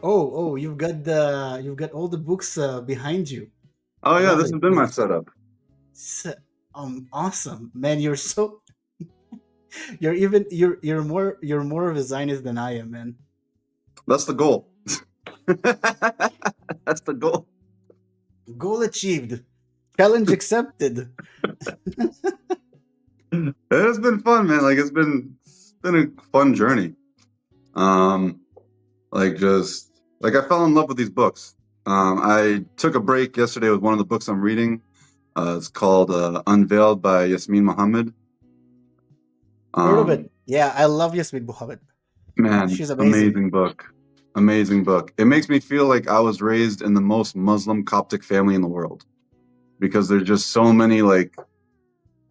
Oh, you've got all the books behind you. Oh yeah, Love this it. has been my setup. S- awesome, man. You're so you're more of a Zionist than I am, man. That's the goal. That's the goal. Goal achieved. Challenge accepted. It's been fun, man. Like it's been a fun journey. Um, like just like I fell in love with these books. I took a break yesterday with one of the books I'm reading. It's called Unveiled by Yasmin Mohammed. Heard of Um, it? Yeah, I love Yasmin Mohammed. Man, She's amazing. amazing book. Amazing book. It makes me feel like I was raised in the most Muslim Coptic family in the world because there's just so many like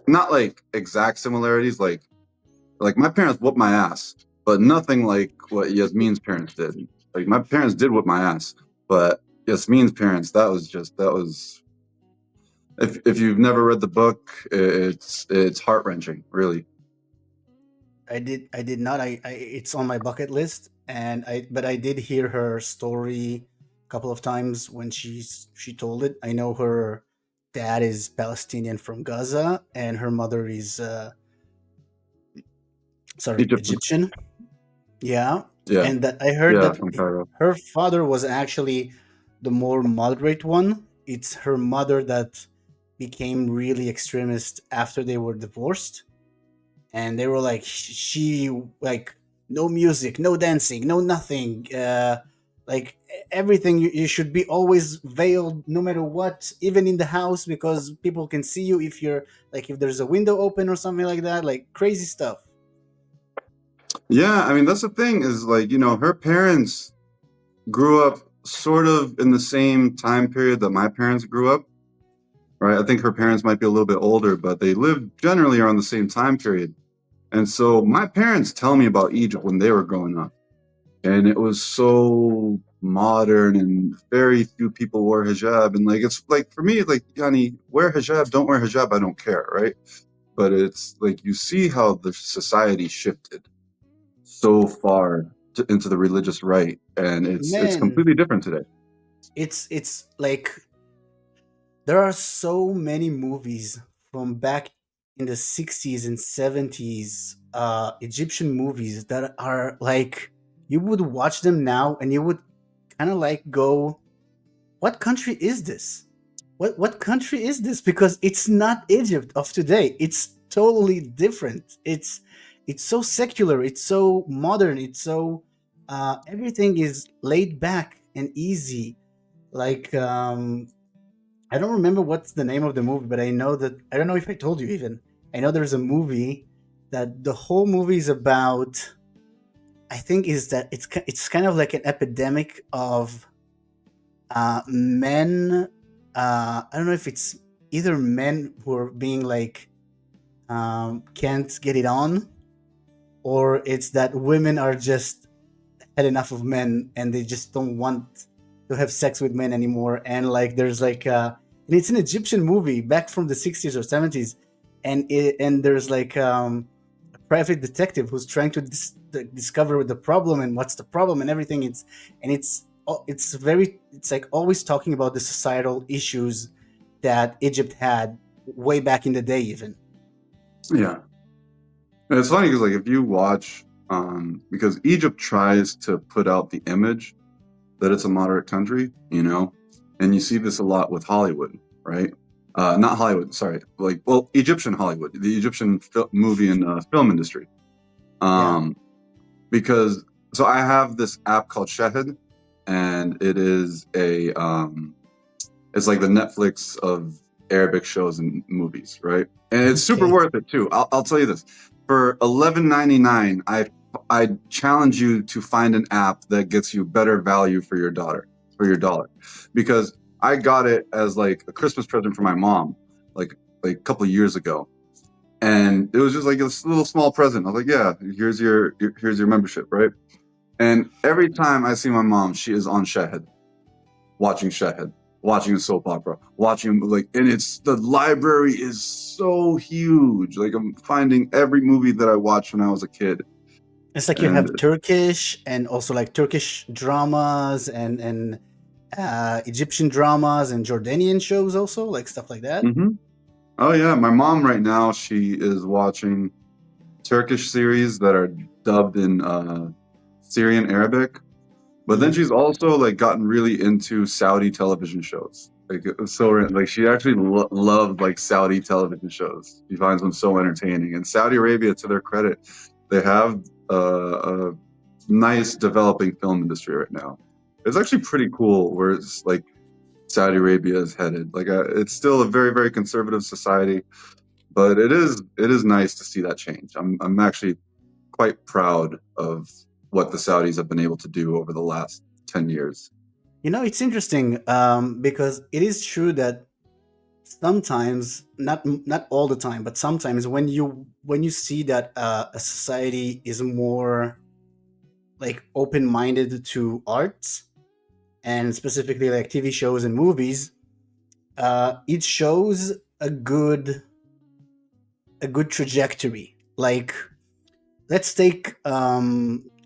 not like exact similarities like my parents whooped my ass, but nothing like what Yasmin's parents did. Like my parents did whoop my ass, but Yasmin's parents that was if you've never read the book, it's heart-wrenching, really. I did not. It's on my bucket list, but I did hear her story a couple of times when she told it. I know her dad is Palestinian from Gaza, and her mother is sorry, Egyptian. Egyptian. Yeah, Yeah. and that I heard Yeah, that from Cairo. her father was actually the more moderate one. It's her mother that became really extremist after they were divorced, and they were like she like no music, no dancing, no nothing, like everything you should be always veiled no matter what, even in the house, because people can see you if you're like if there's a window open or something like that, like crazy stuff. Yeah, I mean that's the thing is like, her parents grew up sort of in the same time period that my parents grew up, right? I think her parents might be a little bit older, but they lived generally around the same time period. And so my parents tell me about Egypt when they were growing up, and it was so modern and very few people wore hijab. And like, it's like for me, like, Yanni, wear hijab, don't wear hijab, I don't care, right? But it's like you see how the society shifted so far into the religious right, and it's Man, completely different today. it's like there are so many movies from back in the 60s and 70s, Egyptian movies that are like you would watch them now and you would kind of like go, what country is this? What country is this? Because it's not Egypt of today. It's totally different. It's so secular, it's so modern, it's so everything is laid back and easy. Like I don't remember what's the name of the movie, but I know that I don't know if I told you even. I know there's a movie that the whole movie is about. I think is that it's kind of like an epidemic of men. I don't know if it's either men who are being like can't get it on, or it's that women are just had enough of men and they just don't want to have sex with men anymore. And like there's like and it's an Egyptian movie back from the 60s or 70s, and there's like a private detective who's trying to discover the problem and what's the problem and everything. It's like always talking about the societal issues that Egypt had way back in the day even. Yeah. And it's funny because like if you watch because Egypt tries to put out the image that it's a moderate country, and you see this a lot with Hollywood, right? Not Hollywood, sorry, like, well, Egyptian Hollywood, the Egyptian movie and film industry. Yeah. Um, because so I have this app called Shahid, and it is it's like the Netflix of Arabic shows and movies, right? And it's super Okay. worth it too. I'll tell you this: for 11.99, I challenge you to find an app that gets you better value for your dollar, because I got it as like a Christmas present for my mom, like a couple of years ago, and it was just like this little small present. I was like, yeah, here's your membership, right? And every time I see my mom, she is on Shahid, watching a soap opera, watching like, and it's the library is so huge. Like I'm finding every movie that I watched when I was a kid, It's like you And have Turkish and also like Turkish dramas and Egyptian dramas and Jordanian shows also, like stuff like that. mhm. Oh yeah, my mom right now, she is watching Turkish series that are dubbed in Syrian Arabic. But then Hmm. she's also like gotten really into Saudi television shows. Like so, like she actually loved like Saudi television shows. She finds them so entertaining. And Saudi Arabia, to their credit, they have a nice developing film industry right now. It's actually pretty cool where it's like Saudi Arabia is headed. Like it's still a very very conservative society, but it is nice to see that change. I'm actually quite proud of what the Saudis have been able to do over the last 10 years. It's interesting because it is true that sometimes, not all the time, but sometimes when you see that a society is more like open-minded to arts and specifically like TV shows and movies, it shows a good trajectory. Like, let's take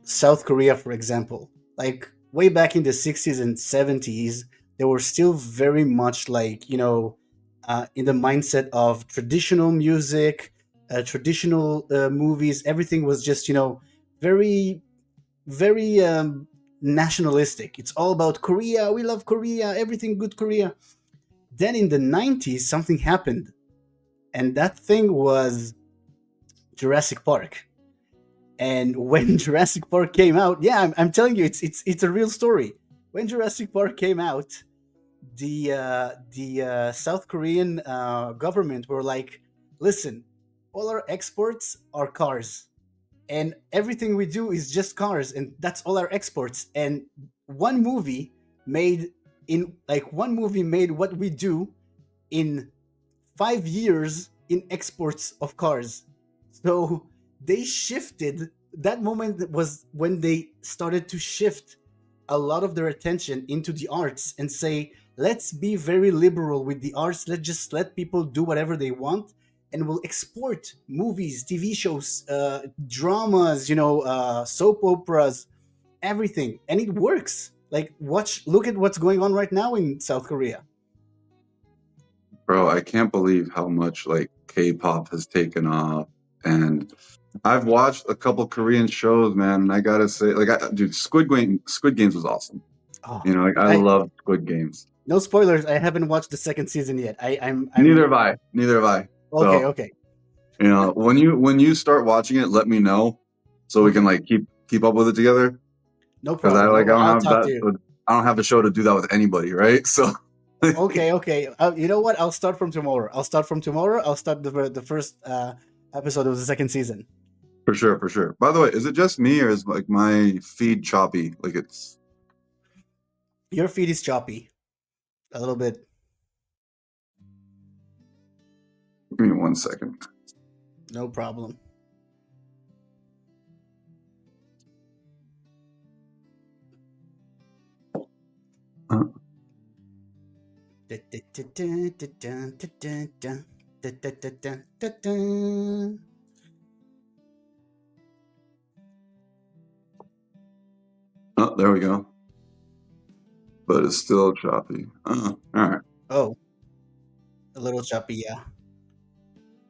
South Korea for example. Like way back in the 60s and 70s, they were still very much like in the mindset of traditional music, traditional movies. Everything was just very very nationalistic. It's all about Korea. We love Korea. Everything good Korea. Then in the 90s, something happened, and that thing was Jurassic Park. And when Jurassic Park came out, yeah, I'm telling you, it's a real story. When Jurassic Park came out, the South Korean government were like, "Listen, all our exports are cars, and everything we do is just cars, and that's all our exports." And one movie made one movie made what we do in 5 years in exports of cars. So they shifted. That moment was when they started to shift a lot of their attention into the arts and say, let's be very liberal with the arts. Let's just let people do whatever they want, and we'll export movies, TV shows, dramas, soap operas, everything. And it works. Like, look at what's going on right now in South Korea. Bro, I can't believe how much like K-pop has taken off. And I've watched a couple Korean shows, man, and I gotta say, like, dude, Squid Games was awesome. Oh, Like I I love Squid Games. no spoilers. I haven't watched the second season yet. I'm Neither have I. Neither have I. okay. So, Okay. when you start watching it, let me know so we can Okay. like keep up with it together. No Because I problem. like I'll talk to you. I don't have the show to do that with anybody, right? So Okay. Okay. You know what? I'll start from tomorrow. I'll start the first episode of the second season. for sure, for sure. By the way, is it just me or is like my feed choppy? Like it's Your feed is choppy a little bit. give me 1 second. No problem. Uh, oh, there we go. But it's still choppy. All right. Oh, a little choppy. Yeah.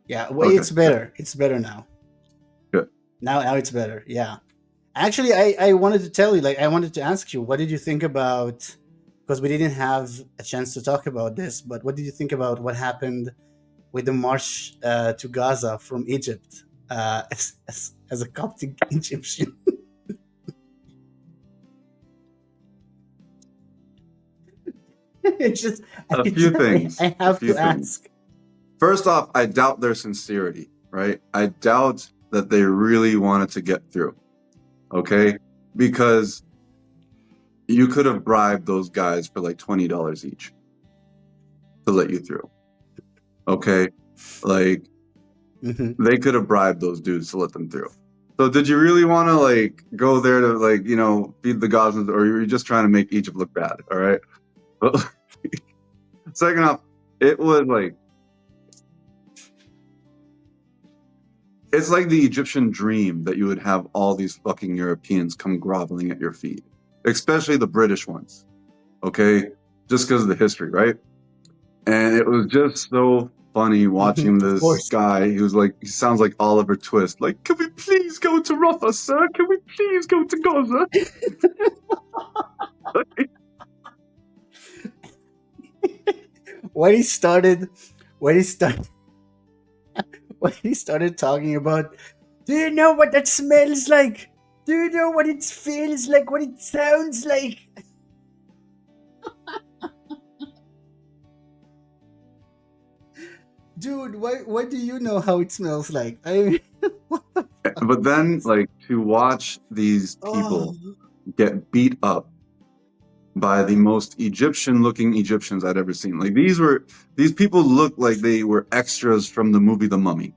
Yeah. Well, Okay. it's better. It's better now. Good. Now it's better. Yeah. Actually, I wanted to tell you, like, I wanted to ask you, what did you think about, because we didn't have a chance to talk about this, but what did you think about what happened with the march to Gaza from Egypt as a Coptic Egyptian? it's just, A few things. I A have few to things. ask. First off, I doubt their sincerity, right? I doubt that they really wanted to get through. Okay? Because you could have bribed those guys for like $20 each to let you through. Okay? Like Hmm. they could have bribed those dudes to let them through. So did you really want to like go there to like, feed the Gazans, or you were just trying to make Egypt look bad? All right. But second off, it was like it's like the Egyptian dream that you would have all these fucking Europeans come groveling at your feet, especially the British ones. Okay, just because of the history, right? And it was just so funny watching Of this course. guy. He was like, he sounds like Oliver Twist. Like, can we please go to Rafah, sir? Can we please go to Gaza? when he started, when he started, when he started talking about, do you know what that smells like? Do you know what it feels like? What it sounds like? Dude, why do you know how it smells like? I mean, But then, like, to watch these oh, people get beat up by the most Egyptian-looking Egyptians I'd ever seen. Like, these people looked like they were extras from the movie The Mummy.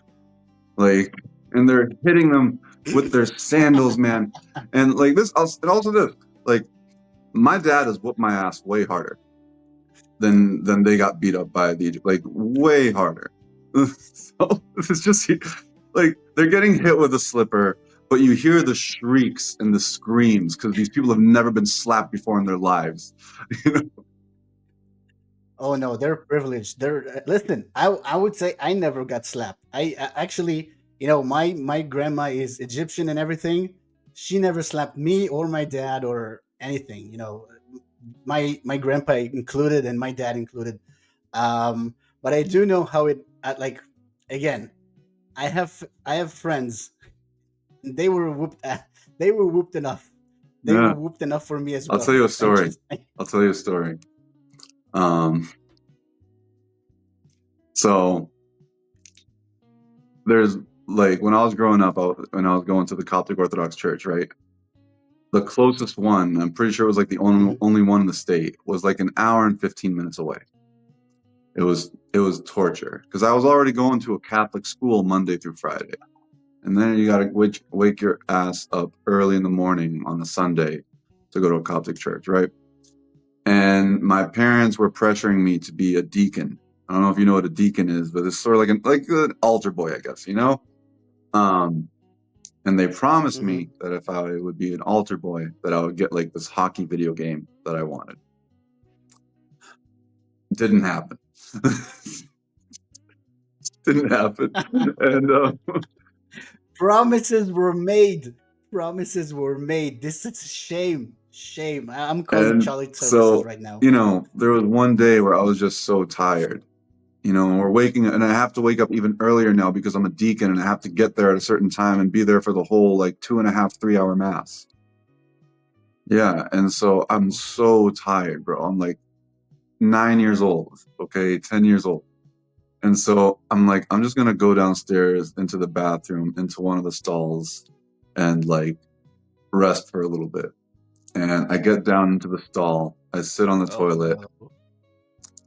Like, and they're hitting them with their sandals, man. And like this, and also this, like, my dad has whooped my ass way harder than they got beat up by the like way harder. So it's just like they're getting hit with a slipper, but you hear the shrieks and the screams because these people have never been slapped before in their lives. You know? oh no, they're privileged. They're listen. I would say I never got slapped. I actually, my grandma is Egyptian and everything. She never slapped me or my dad or anything. My grandpa included and my dad included. But I do know how it like. Again, I have friends. They were whooped. They were whooped enough. They were Yeah, whooped enough for me as I'll tell well. you a I story. just I'll tell you a story. Um, so there's like when I was growing up, when I was going to the Coptic Orthodox Church, right? The closest one, I'm pretty sure it was like the Mhm. only one in the state, was like an hour and 15 minutes away. It was torture because I was already going to a Catholic school Monday through Friday, and then you got to wake your ass up early in the morning on a Sunday to go to a Coptic church, right? And my parents were pressuring me to be a deacon. I don't know if you know what a deacon is, but it's sort of like an altar boy, I guess, you know. Um, and they promised Mhm. me that if I would be an altar boy, that I would get like this hockey video game that I wanted. Didn't happen. Didn't happen. And Promises were made. Promises were made. This is a shame. Shame. I'm calling and Charlie services so right now. there was one day where I was just so tired. And we're waking, and I have to wake up even earlier now because I'm a deacon, and I have to get there at a certain time and be there for the whole like 2.5, 3 hour mass. Yeah, and so I'm so tired, bro. I'm like 9 years old, okay, 10 years old. And so I'm like, I'm just gonna go downstairs into the bathroom, into one of the stalls, and like rest for a little bit. And I get down into the stall, I sit on the Oh toilet, no.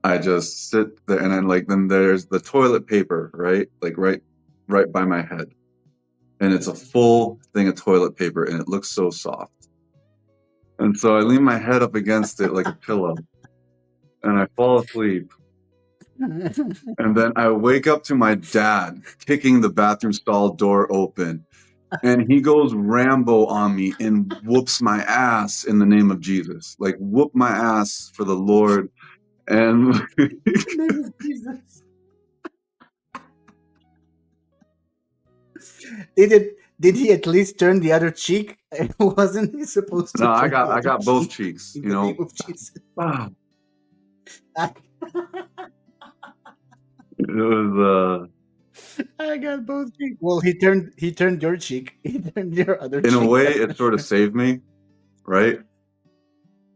I just sit there, and then there's the toilet paper, right? Like right by my head. And it's a full thing of toilet paper, and it looks so soft. And so I lean my head up against it like a pillow, and I fall asleep. And then I wake up to my dad kicking the bathroom stall door open. And he goes Rambo on me and whoops my ass in the name of Jesus. Like, whoop my ass for the Lord. And In the name of Jesus. Did he at least turn the other cheek? Wasn't he supposed to no, I turn got the I other got both cheek cheeks, in the name of Jesus? Ah, I, it was I got both cheeks. Well, he turned your cheek. He turned your other in a cheek. way it sort of saved me, right?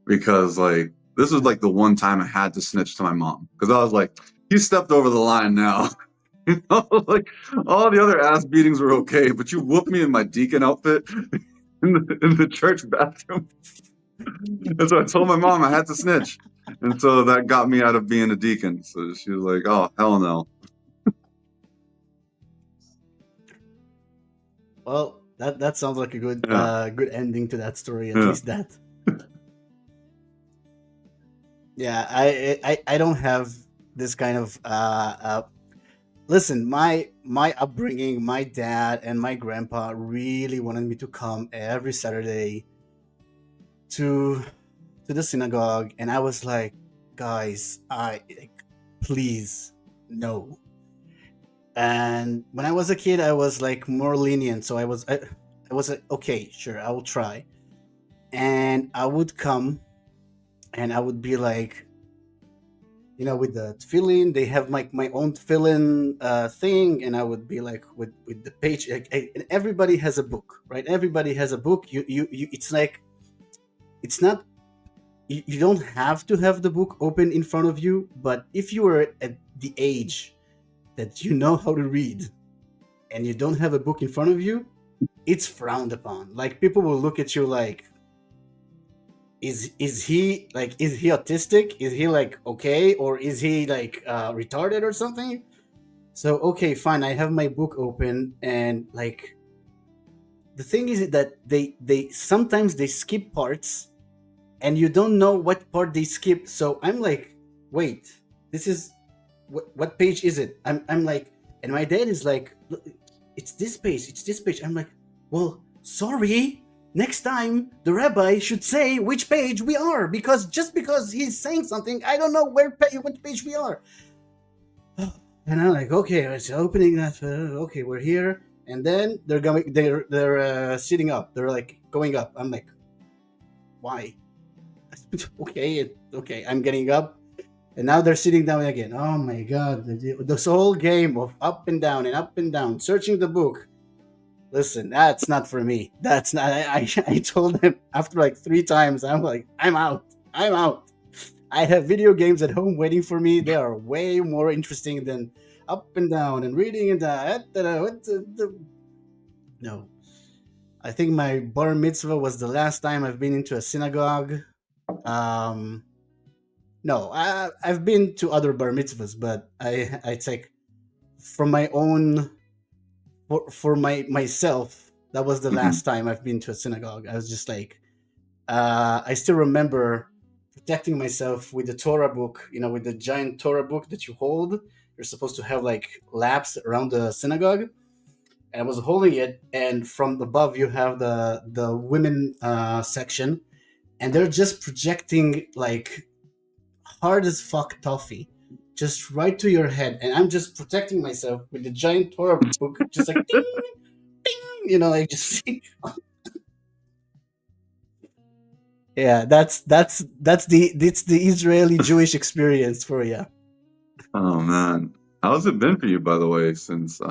Because like this was like the one time I had to snitch to my mom because I was like, he stepped over the line now. Like all the other ass beatings were okay, but you whooped me in my deacon outfit in the church bathroom. And so I told my mom I had to snitch. And so that got me out of being a deacon. So she was like, oh, hell no. Well, that sounds like a Yeah. good ending to that story. At Yeah. least that. Yeah, I don't have this kind of listen. my upbringing, my dad and my grandpa really wanted me to come every Saturday to the synagogue, and I was like, guys, I like, please, no. And when I was a kid, I was like more lenient, so I was like, okay, sure, I will try. And I would come, and I would be like, with the tefillin, they have my own tefillin thing, and I would be like with the page, and everybody has a book, right? Everybody has a book. It's like it's not you don't have to have the book open in front of you, but if you are at the age that you know how to read and you don't have a book in front of you, it's frowned upon. Like people will look at you like, is he autistic? Is he like okay, or is he like retarded or something? So okay, fine. I have my book open, and like the thing is that they sometimes they skip parts, and you don't know what part they skip. So I'm like, wait, this is what page is it? I'm like, and my dad is like, "Look, it's this page, it's this page." I'm like, well, sorry. Next time, the rabbi should say which page we are, because just because he's saying something, I don't know what page we are. And I'm like, okay, it's opening that. Okay, we're here, and then they're sitting up. They're like going up. I'm like, why? Okay, okay, I'm getting up, and now they're sitting down again. Oh my god, this whole game of up and down, searching the book. Listen, that's not for me. That's not. I told them after like 3 times. I'm like, I'm out. I'm out. I have video games at home waiting for me. They are way more interesting than up and down and reading and no. I think my bar mitzvah was the last time I've been into a synagogue. Um, no, I've been to other bar mitzvahs, but I take from my own for myself. That was the Mhm. last time I've been to a synagogue. I was just like, I still remember protecting myself with the Torah book, with the giant Torah book that you hold. You're supposed to have like laps around the synagogue. And I was holding it, and from above you have the women section, and they're just projecting like hard as fuck toffee, just right to your head. And I'm just protecting myself with the giant Torah book, just like ding, ding, like just yeah, that's the Israeli Jewish experience for you. Oh man, how's it been for you, by the way, since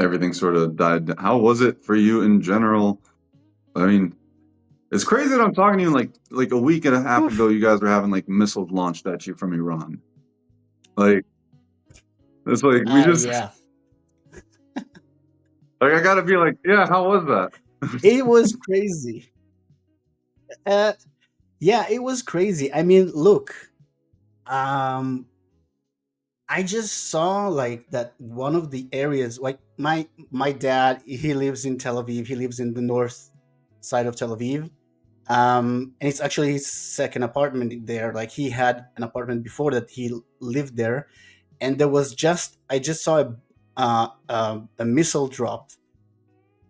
everything sort of died down? How was it for you in general? I mean, it's crazy that I'm talking to you like a week and a half ago. Oof. You guys were having like missiles launched at you from Iran. Like it's like we just Yeah, like I gotta be like, yeah, how was that? it was crazy. Uh, yeah, it was crazy. I mean, look, um, I just saw like that one of the areas, like my dad, he lives in Tel Aviv. He lives in the north side of Tel Aviv. And it's actually his second apartment there. Like he had an apartment before that he lived there, and there was just I just saw a missile dropped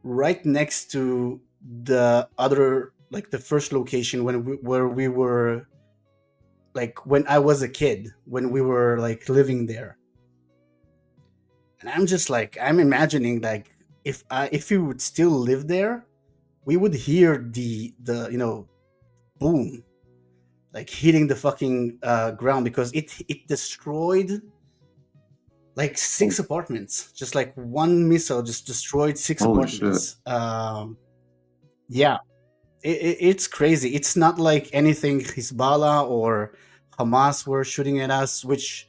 right next to the other, like the first location where we were, like when I was a kid, when we were like living there. And I'm just like, I'm imagining like if we would still live there, we would hear the boom, like hitting the fucking ground, because it destroyed like Oh, 6 apartments. Just like one missile just destroyed six holy shit! apartments. Yeah, it's crazy. It's not like anything Hezbollah or Hamas were shooting at us. Which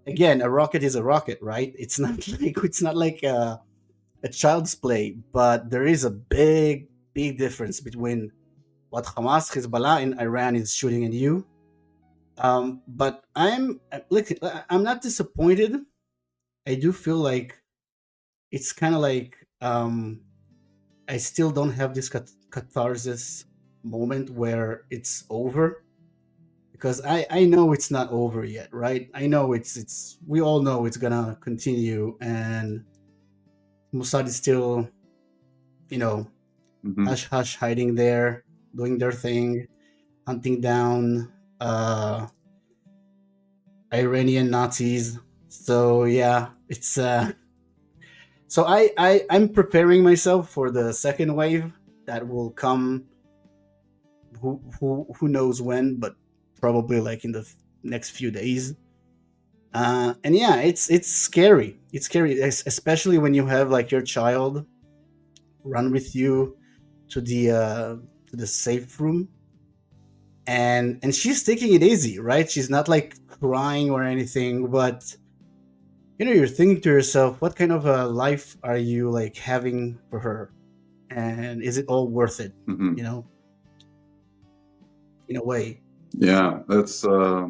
again, a rocket is a rocket, right? It's not like a child's play, but there is a big difference between what Hamas, Hezbollah, and Iran is shooting at you. But I'm not disappointed. I do feel like it's kind of like I still don't have this catharsis moment where it's over, because I know it's not over yet, right? I know it's we all know it's gonna continue, and Mossad is still, you know, Hmm. hush hush hiding there, doing their thing, hunting down uh Iranian Nazis. So yeah, it's so I'm preparing myself for the second wave that will come. Who knows when, but probably like in the next few days. And yeah, it's scary. It's scary, especially when you have like your child run with you to the safe room, and she's taking it easy, right? She's not like crying or anything, but you're thinking to yourself, what kind of a life are you like having for her, and is it all worth it? Hmm. You know, in a way. Yeah, that's I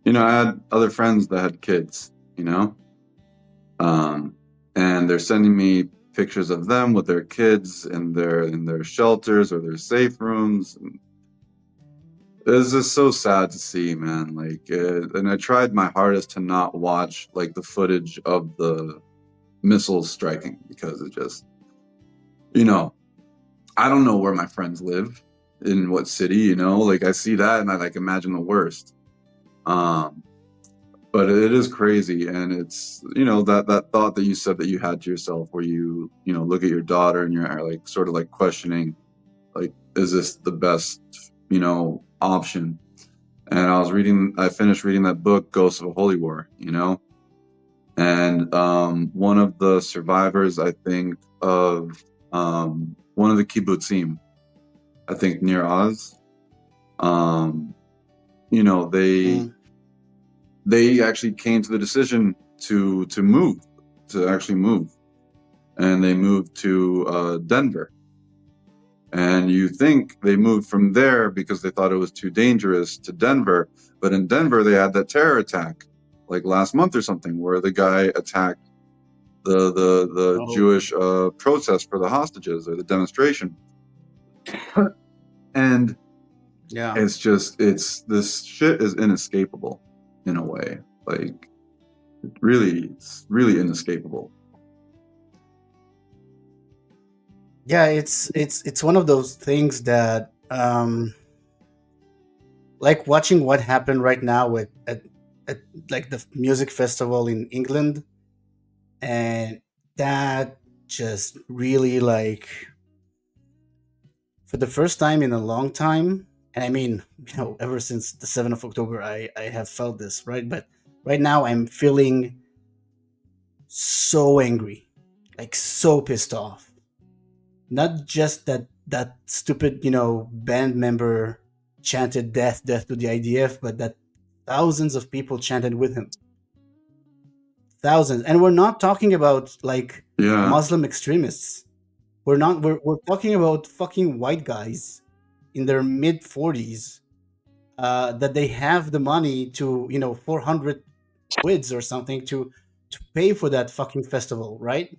had other friends that had kids, um, and they're sending me pictures of them with their kids in their shelters or their safe rooms. And it's just so sad to see, man. Like, and I tried my hardest to not watch like the footage of the missiles striking because it just, you know, I don't know where my friends live, in what city, like I see that and I like imagine the worst. Um, but it is crazy, and it's that thought that you said that you had to yourself, where you look at your daughter and you're like sort of like questioning, like, is this the best option? And I finished reading that book, Ghosts of a Holy War, and one of the survivors, I think, of one of the kibbutzim, I think near Oz, um, you know, they Mm. they actually came to the decision to move, to actually move, and they moved to Denver. And you think they moved from there because they thought it was too dangerous to Denver, but in Denver they had that terror attack like last month or something, where the guy attacked the Oh Jewish protest for the hostages, or the demonstration. And yeah. it's this shit is inescapable in a way. Like, it's really inescapable. Yeah, it's one of those things that like watching what happened right now at like the music festival in England, and that just really like, for the first time in a long time, and I mean, ever since the 7th of October, I have felt this, right? But right now I'm feeling so angry, like so pissed off. Not just that stupid, band member chanted death, death to the IDF, but that thousands of people chanted with him. Thousands. And we're not talking about like Yeah, Muslim extremists. We're talking about fucking white guys in their mid 40s, that they have the money to, 400 quids or something to pay for that fucking festival, right?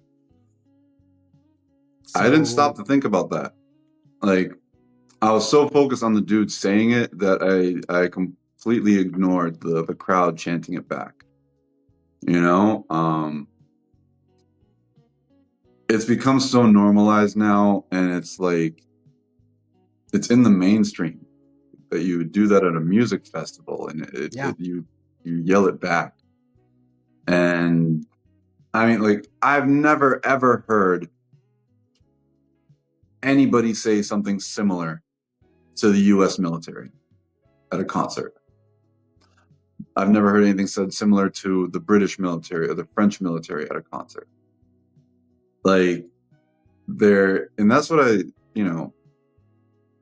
I didn't stop So to think about that. Like, I was so focused on the dude saying it that I completely ignored the crowd chanting it back. You know, it's become so normalized now, and it's like it's in the mainstream that you would do that at a music festival, and yeah. you yell it back. And I mean, like, I've never ever heard anybody say something similar to the U.S. military at a concert. I've never heard anything said similar to the British military or the French military at a concert. Like, and that's what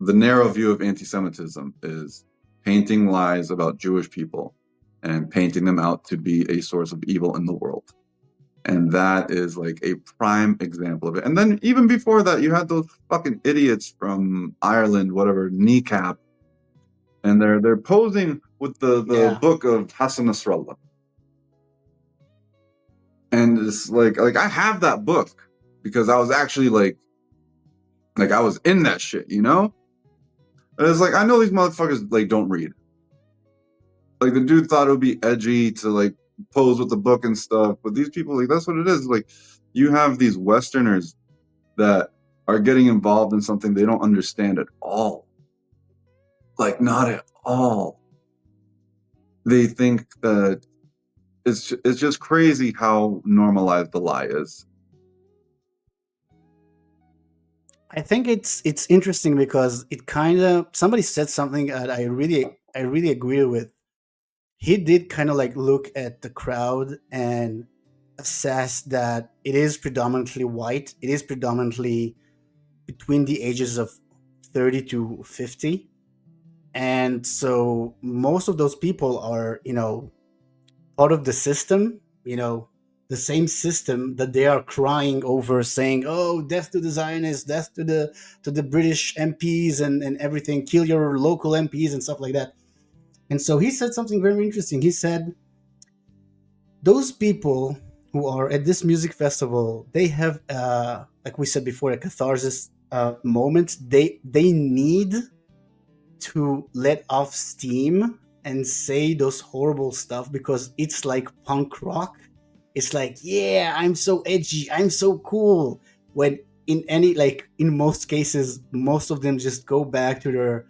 the narrow view of anti-Semitism is painting lies about Jewish people and painting them out to be a source of evil in the world. And that is like a prime example of it. And then even before that, you had those fucking idiots from Ireland, whatever, Kneecap, and they're posing with the Yeah. book of Hassan Nasrallah. And it's like I have that book because I was actually like I was in that shit, And it's like I know these motherfuckers like don't read. Like the dude thought it would be edgy to like pose with the book and stuff, but these people like that's what it is. Like you have these Westerners that are getting involved in something they don't understand at all. Like not at all. They think that it's just crazy how normalized the lie is. I think it's interesting because it kind of somebody said something that I really agree with. He did kind of like look at the crowd and assess that it is predominantly white. It is predominantly between the ages of 30 to 50. And so most of those people are, part of the system, the same system that they are crying over, saying, "Oh, death to the Zionists, death to the British MPs and everything, kill your local MPs and stuff like that." And so he said something very interesting. He said, "Those people who are at this music festival, they have, like we said before, a catharsis moment. They need to let off steam and say those horrible stuff because it's like punk rock. It's like, yeah, I'm so edgy, I'm so cool. When in most cases, most of them just go back to their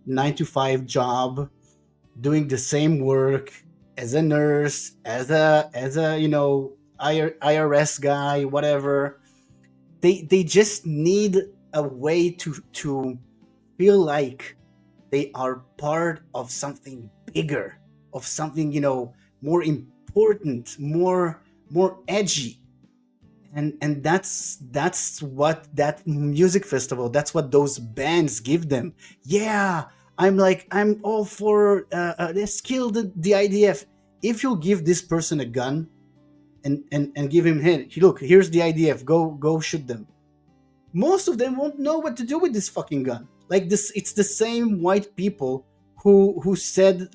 9 to 5 job, doing the same work as a nurse, as a IRS guy, whatever. They just need a way to feel like they are part of something bigger, of something more important, more edgy. And that's what that music festival, that's what those bands give them. Yeah, I'm all for let's kill the IDF. If you give this person a gun and give him, hey, look, here's the IDF, go shoot them, most of them won't know what to do with this fucking gun. Like this, it's the same white people who said,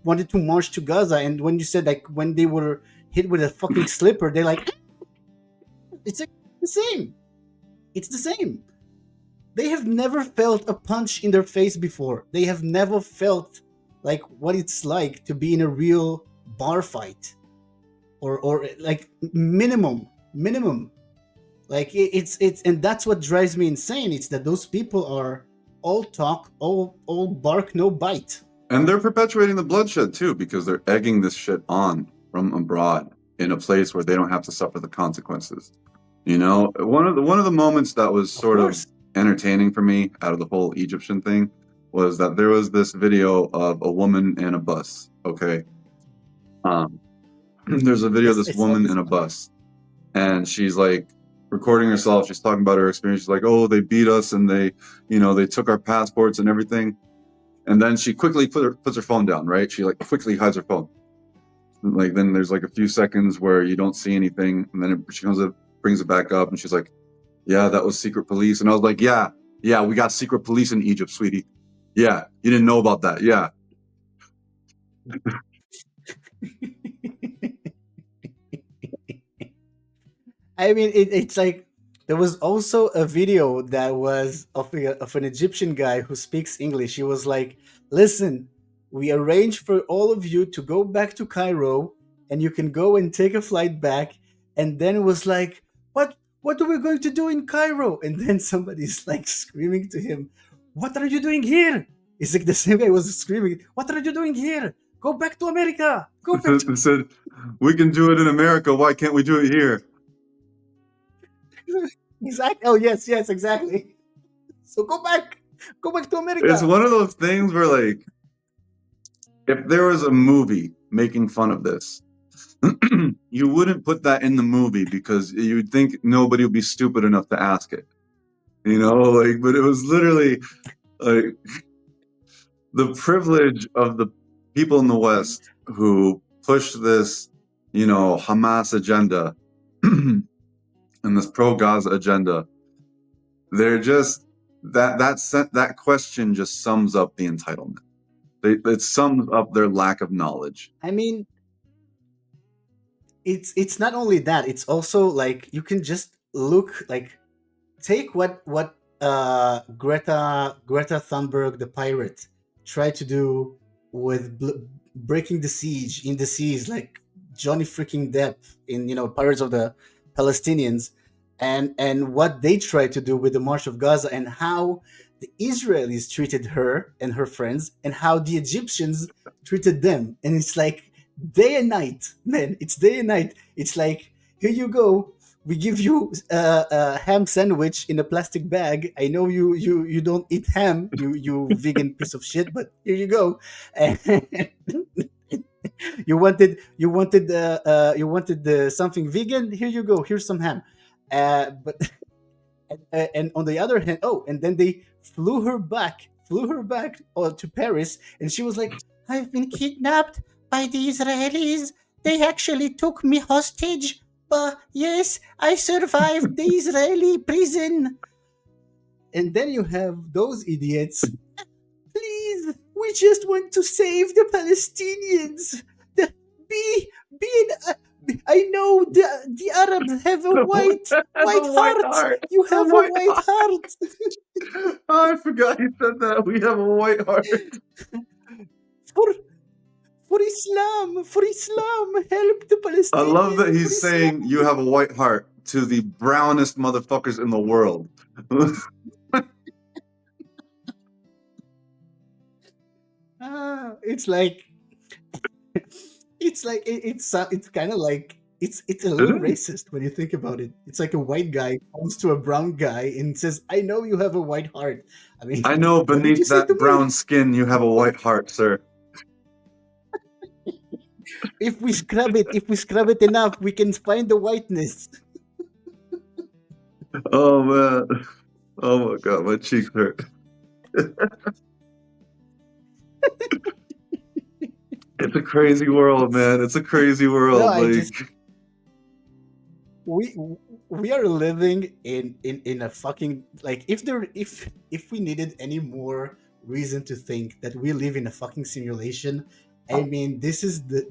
wanted to march to Gaza, and when you said like when they were hit with a fucking slipper, they're like, it's the same. It's the same. They have never felt a punch in their face before. They have never felt like what it's like to be in a real bar fight, or like minimum. Like it's and that's what drives me insane. It's that those people are all talk, all bark, no bite. And they're perpetuating the bloodshed too because they're egging this shit on from abroad in a place where they don't have to suffer the consequences. You know, one of the moments that was Of sort of course. entertaining for me out of the whole Egyptian thing was that there was this video of a woman in a bus. Okay, um, there's a video of Yes, I this saw woman this in a one. bus, and she's like recording herself. She's talking about her experience. She's like, "Oh, they beat us, and they took our passports and everything." And then she quickly puts her phone down. Right? She like quickly hides her phone. Like then there's like a few seconds where you don't see anything, and then she comes up, brings it back up, and she's like, "Yeah, that was secret police." And I was like, "Yeah, we got secret police in Egypt, sweetie. Yeah, you didn't know about that. Yeah." I mean, it's like there was also a video that was of an Egyptian guy who speaks English. He was like, "Listen, we arranged for all of you to go back to Cairo, and you can go and take a flight back." And then it was like, What are we going to do in Cairo?" And then somebody's like screaming to him, "What are you doing here?" It's like the same guy was screaming, "What are you doing here? Go back to America! Go back to..." They said, "We can do it in America. Why can't we do it here?" Exactly. Oh yes, exactly. So go back to It's America. one of those things where like if there was a movie making fun of this, you wouldn't put that in the movie because you'd think nobody would be stupid enough to ask it. You know, like, but it was literally like the privilege of the people in the West who push this, Hamas agenda and this pro-Gaza agenda. They're just that question just sums up the entitlement. It sums up their lack of knowledge. I mean, it's not only that. It's also like you can just look like take what Greta Thunberg, the pirate, tried to do with breaking the siege in the seas, like Johnny freaking Depp in Pirates of the Palestinians, and what they tried to do with the March of Gaza, and how the Israelis treated her and her friends, and how the Egyptians treated them, and it's like day and night, man. It's day and night. It's like, here you go, we give you a ham sandwich in a plastic bag. I know you don't eat ham, you vegan piece of shit, but here you go. And you wanted something vegan. Here you go. Here's some ham. But and on the other hand, oh, and then they flew her back to Paris, and she was like, "I've been kidnapped by the Israelis. They actually took me hostage, but yes, I survived the Israeli prison." And then you have those idiots. Please, we just want to save the Palestinians. The, be I know the Arabs have a white Have white a white heart. heart. You A have a white white heart. heart. Oh, I forgot you said that. We have a white heart. for for Islam, help the I love that Palestinians for he's saying you Islam. have a white heart to the brownest motherfuckers in the world. It's like it's kind of like it's a It little is. racist when you think about it. It's like a white guy comes to a brown guy and says, "I know you have a white heart." I mean, I know what did you beneath say to that brown me? skin you have a white heart, sir. If we scrub it enough, we can find the whiteness. Oh man. Oh my god, my cheeks hurt. It's a crazy world, man. It's a crazy No, world. I just Like, we we are living in a fucking, like, if we needed any more reason to think that we live in a fucking simulation. I mean, this is the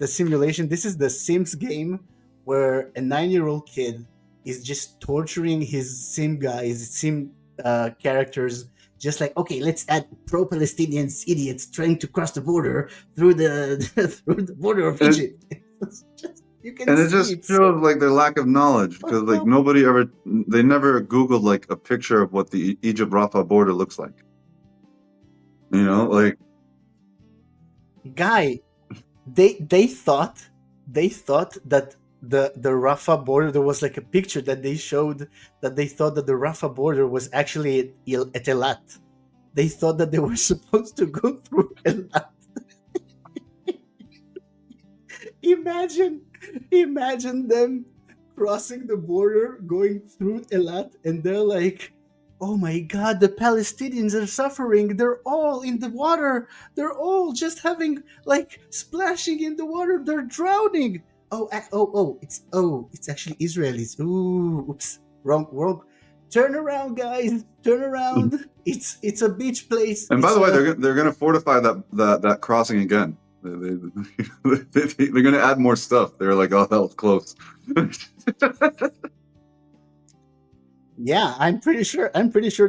simulation. This is the Sims game where a 9-year-old kid is just torturing his sim guys, sim characters, just like, okay, let's add pro-Palestinians idiots trying to cross the border through the through the border of and Egypt. It's just, you can and it see just it's so shows like their lack of knowledge because fucked like up. they never Googled like a picture of what the Egypt Rafah border looks like. You know, like Guy, they thought that the Rafah border, there was like a picture that they showed, that they thought that the Rafah border was actually at Elat. They thought that they were supposed to go through Elat. Imagine, imagine them crossing the border, going through Elat, and they're like, "Oh my God, the Palestinians are suffering. They're all in the water. They're all just having, like, splashing in the water. They're drowning." It's actually Israelis. Ooh, oops, wrong. Turn around, guys. Turn around. It's a beach place. and by It's the way, a they're gonna fortify that crossing again. They're gonna add more stuff. They're like, oh, that was close. Yeah, I'm pretty sure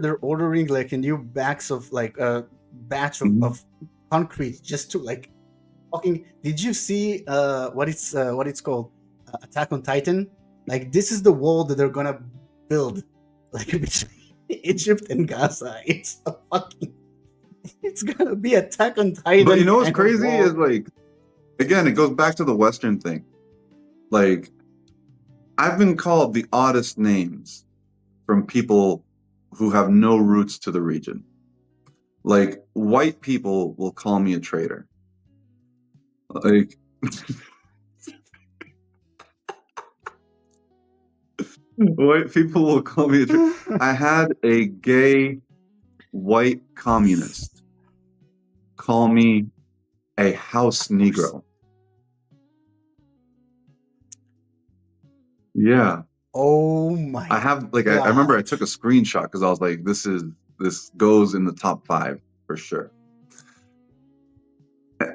they're ordering like a new batch of, like, a batch of concrete, just to, like, fucking. Did you see what it's called? Attack on Titan? Like, this is the wall that they're gonna build, like, between Egypt and Gaza. It's gonna be Attack on But you Titan know what's kind of crazy is wall. like, again, it goes back to the Western thing. Like, I've been called the oddest names from people who have no roots to the region. Like, white people will call me a traitor. Like, white people will call me a traitor. I had a gay white communist call me a house Negro. Yeah. Oh I my have like I remember I God. took a screenshot because I was like, this goes in the top five for sure.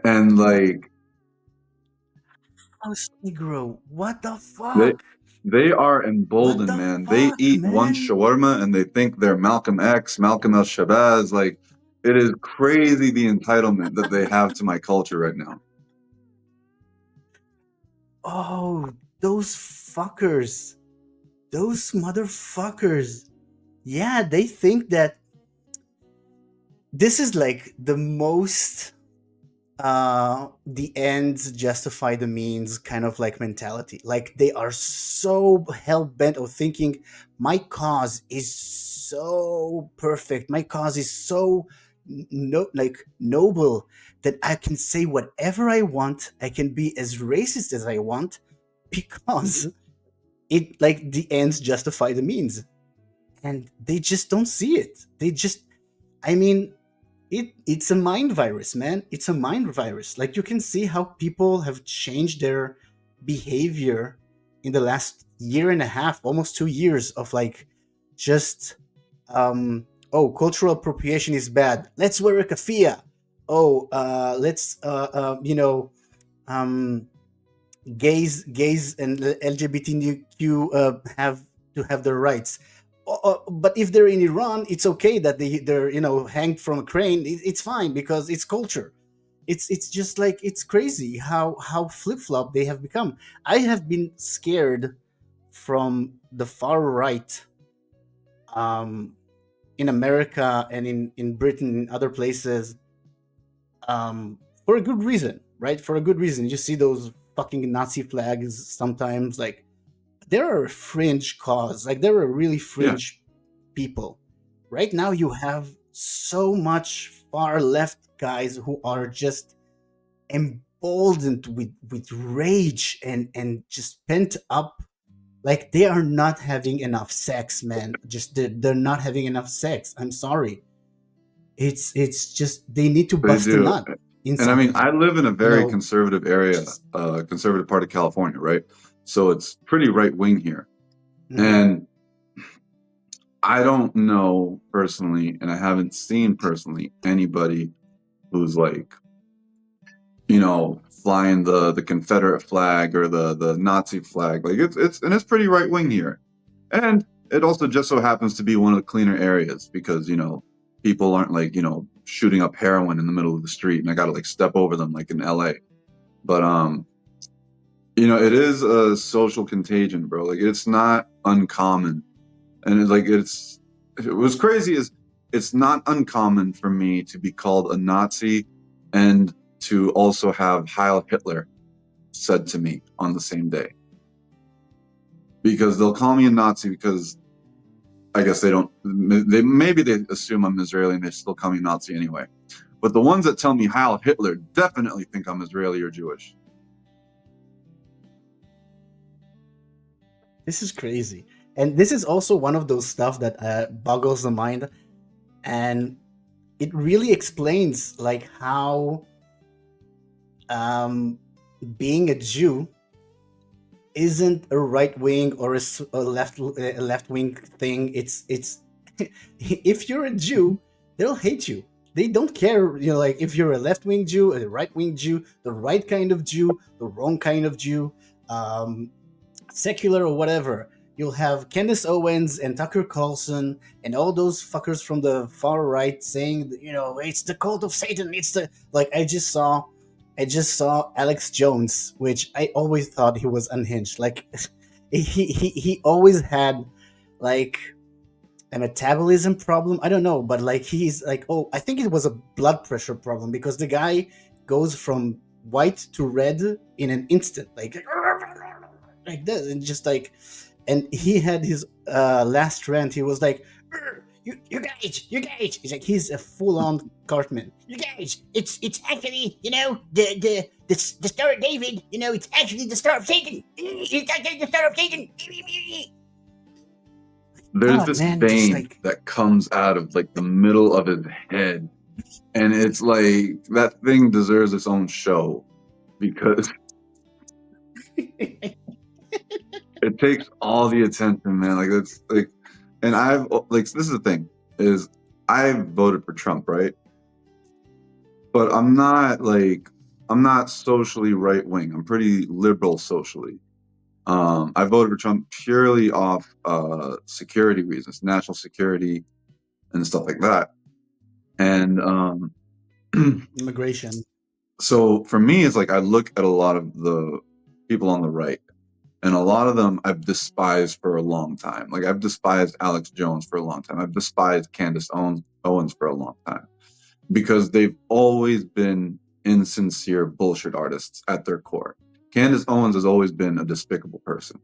And like House Negro. What the they fuck? They are What emboldened, the man. They fuck, eat one man? shawarma and they think they're Malcolm X, Malcolm El Shabazz. Like, it is crazy the entitlement that they have to my culture right now. Oh, those fuckers. Those motherfuckers. Yeah, they think that this is like the most the ends justify the means kind of like mentality. Like they are so hell bent of thinking my cause is so perfect, my cause is so like noble that I can say whatever I want, I can be as racist as I want because it like the ends justify the means, and they just don't see it. They just, I mean, it's a mind virus, man. It's a mind virus. Like you can see how people have changed their behavior in the last year and a half, almost 2 years of like just oh, cultural appropriation is bad. Let's wear a kafia. Oh, let's um gays and LGBTQ have to have their rights. But if they're in Iran, it's okay that they're hanged from a crane. It's fine because it's culture. It's just like it's crazy how flip flop they have become. I have been scared from the far right, um, in America and in Britain and other places, for a good reason, right? For a good reason. You see those fucking Nazi flags sometimes, like they're a fringe cause. Like they're a really Yeah. fringe people. Right now, you have so much far left guys who are just emboldened with rage and just pent up. Like they are not having enough sex, man. Just they're not having enough sex. I'm sorry. It's just they need to They bust a do. nut in And I mean, something. I live in a You very know. conservative area, Just. conservative part of California, right? So it's pretty right wing here. Mhm. And I don't know personally, and I haven't seen personally anybody who's like, flying the Confederate flag or the Nazi flag. Like it's pretty right wing here. And it also just so happens to be one of the cleaner areas because, people aren't like, shooting up heroin in the middle of the street and I gotta like step over them like in LA. But it is a social contagion, bro. Like it's not uncommon. And it was crazy is it's not uncommon for me to be called a Nazi and to also have Heil Hitler said to me on the same day. Because they'll call me a Nazi because I guess maybe they assume I'm Israeli and they still call me Nazi anyway. But the ones that tell me Heil Hitler definitely think I'm Israeli or Jewish. This is crazy. And this is also one of those stuff that boggles the mind, and it really explains like how um, being a Jew isn't a right wing or a left wing thing. It's if you're a Jew, they'll hate you. They don't care, like if you're a left wing Jew, a right wing Jew, the right kind of Jew, the wrong kind of Jew. Um, Secular or whatever, you'll have Candace Owens and Tucker Carlson and all those fuckers from the far right saying, it's the cult of Satan. It's the like I just saw Alex Jones, which I always thought he was unhinged. Like he always had like a metabolism problem. I don't know, but like he's like, oh, I think it was a blood pressure problem because the guy goes from white to red in an instant, like this, and just like, and he had his last rant. He was like, you guys. He's like, he's a full-on Cartman. You guys, it's actually, the Star of David. It's actually the Star of Satan. It's actually the Star of Satan. There's God, this man, just vein like. that comes out of like the middle of his head. And it's like that thing deserves its own show because it takes all the attention, man. Like it's like, and I've like this is the thing is I voted for Trump, right? But I'm not socially right wing. I'm pretty liberal socially. I voted for Trump purely off security reasons, national security and stuff like that. And Immigration. so for me, it's like I look at a lot of the people on the right, and a lot of them I've despised for a long time. Like I've despised Alex Jones for a long time. I've despised Candace Owens for a long time because they've always been insincere bullshit artists at their core. Candace Owens has always been a despicable person.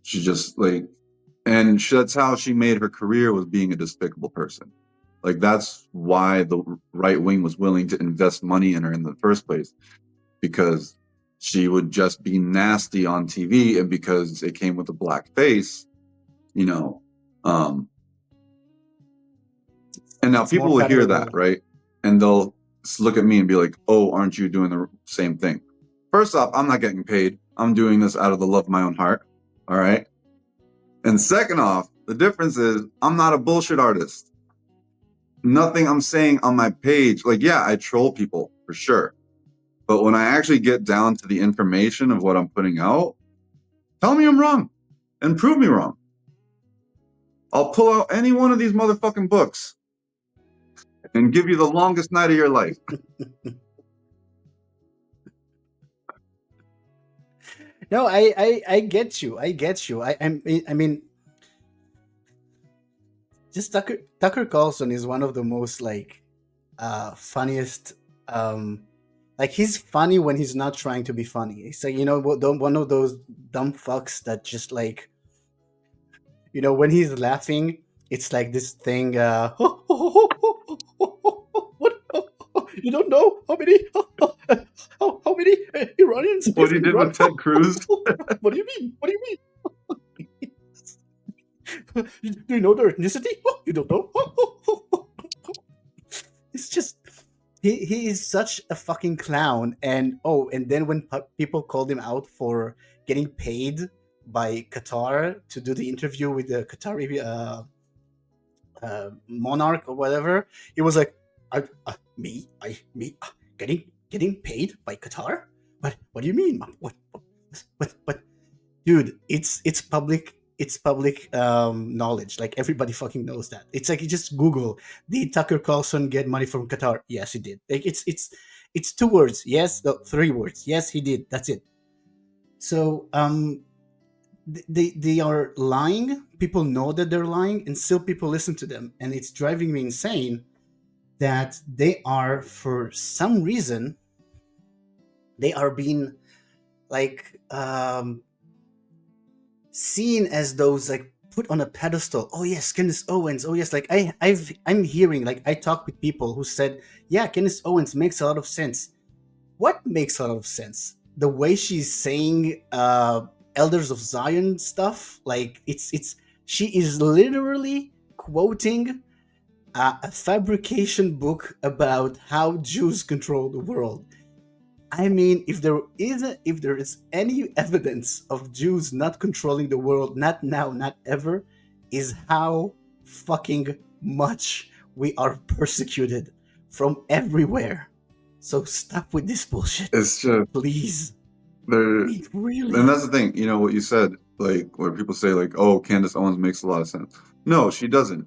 She just like, and that's how she made her career, was being a despicable person. Like that's why the right wing was willing to invest money in her in the first place, because she would just be nasty on TV, and because it came with a black face, you know. And now It's more people will hear that, palatable. right? And they'll look at me and be like, "Oh, aren't you doing the same thing?" First off, I'm not getting paid. I'm doing this out of the love of my own heart. All right. And second off, the difference is I'm not a bullshit artist. Nothing I'm saying on my page, like, yeah, I troll people for sure. But when I actually get down to the information of what I'm putting out, tell me I'm wrong and prove me wrong. I'll pull out any one of these motherfucking books and give you the longest night of your life. No, I get you. I get you. I mean, just Tucker Carlson is one of the most like funniest. Like he's funny when he's not trying to be funny. It's like, one of those dumb fucks that just like, when he's laughing, it's like this thing. What? You don't know how many how many Iranians What live he in did Iran? with Ted Cruz. What do you mean? What do you mean? Do you know their ethnicity? You don't know? It's just he is such a fucking clown. And then when people called him out for getting paid by Qatar to do the interview with the Qatari monarch or whatever, he was like, me, getting paid by Qatar? What do you mean? But dude, it's public knowledge. Like everybody fucking knows that. It's like you just Google, did Tucker Carlson get money from Qatar? Yes, he did. Like it's two words. Yes, no, three words. Yes, he did. That's it. So they are lying. People know that they're lying, and still people listen to them, and it's driving me insane that they are, for some reason, they are being like seen as those like put on a pedestal. Oh yes, Candace Owens. Oh yes, like I'm hearing, like I talk with people who said, yeah, Candace Owens makes a lot of sense. What makes a lot of sense? The way she's saying Elders of Zion stuff, like it's she is literally quoting a fabrication book about how Jews control the world. I mean, if there is any evidence of Jews not controlling the world, not now, not ever, is how fucking much we are persecuted from everywhere. So stop with this bullshit, It's just please. I there, mean, and really? that's the thing. You know what you said, like where people say like, "Oh, Candace Owens makes a lot of sense." No, she doesn't.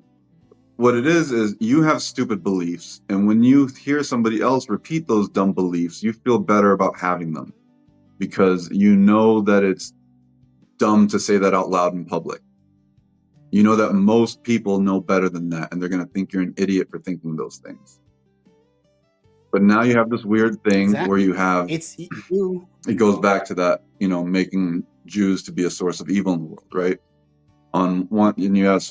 What it is you have stupid beliefs, and when you hear somebody else repeat those dumb beliefs, you feel better about having them because you know that it's dumb to say that out loud in public. You know that most people know better than that, and they're going to think you're an idiot for thinking those things. But now you have this weird thing where Exactly. you have, It's you. it goes back to that, making Jews to be a source of evil in the world, right? On one, and you have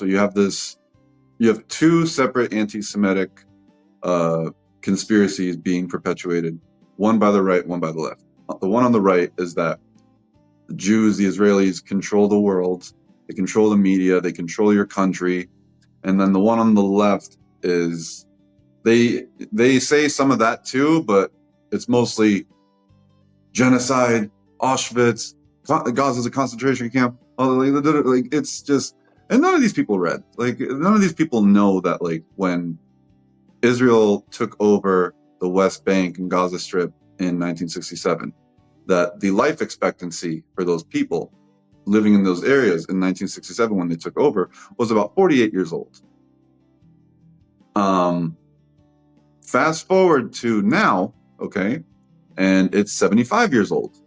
two separate anti-Semitic conspiracies being perpetuated, one by the right, one by the left. The one on the right is that the Jews, the Israelis, control the world, they control the media, they control your country. And then the one on the left is they say some of that too, but it's mostly genocide, Auschwitz, Gaza's a concentration camp. Like it's just, and none of these people read. Like none of these people know that like when Israel took over the West Bank and Gaza Strip in 1967, that the life expectancy for those people living in those areas in 1967 when they took over was about 48 years old. Fast forward to now, okay, and it's 75 years old.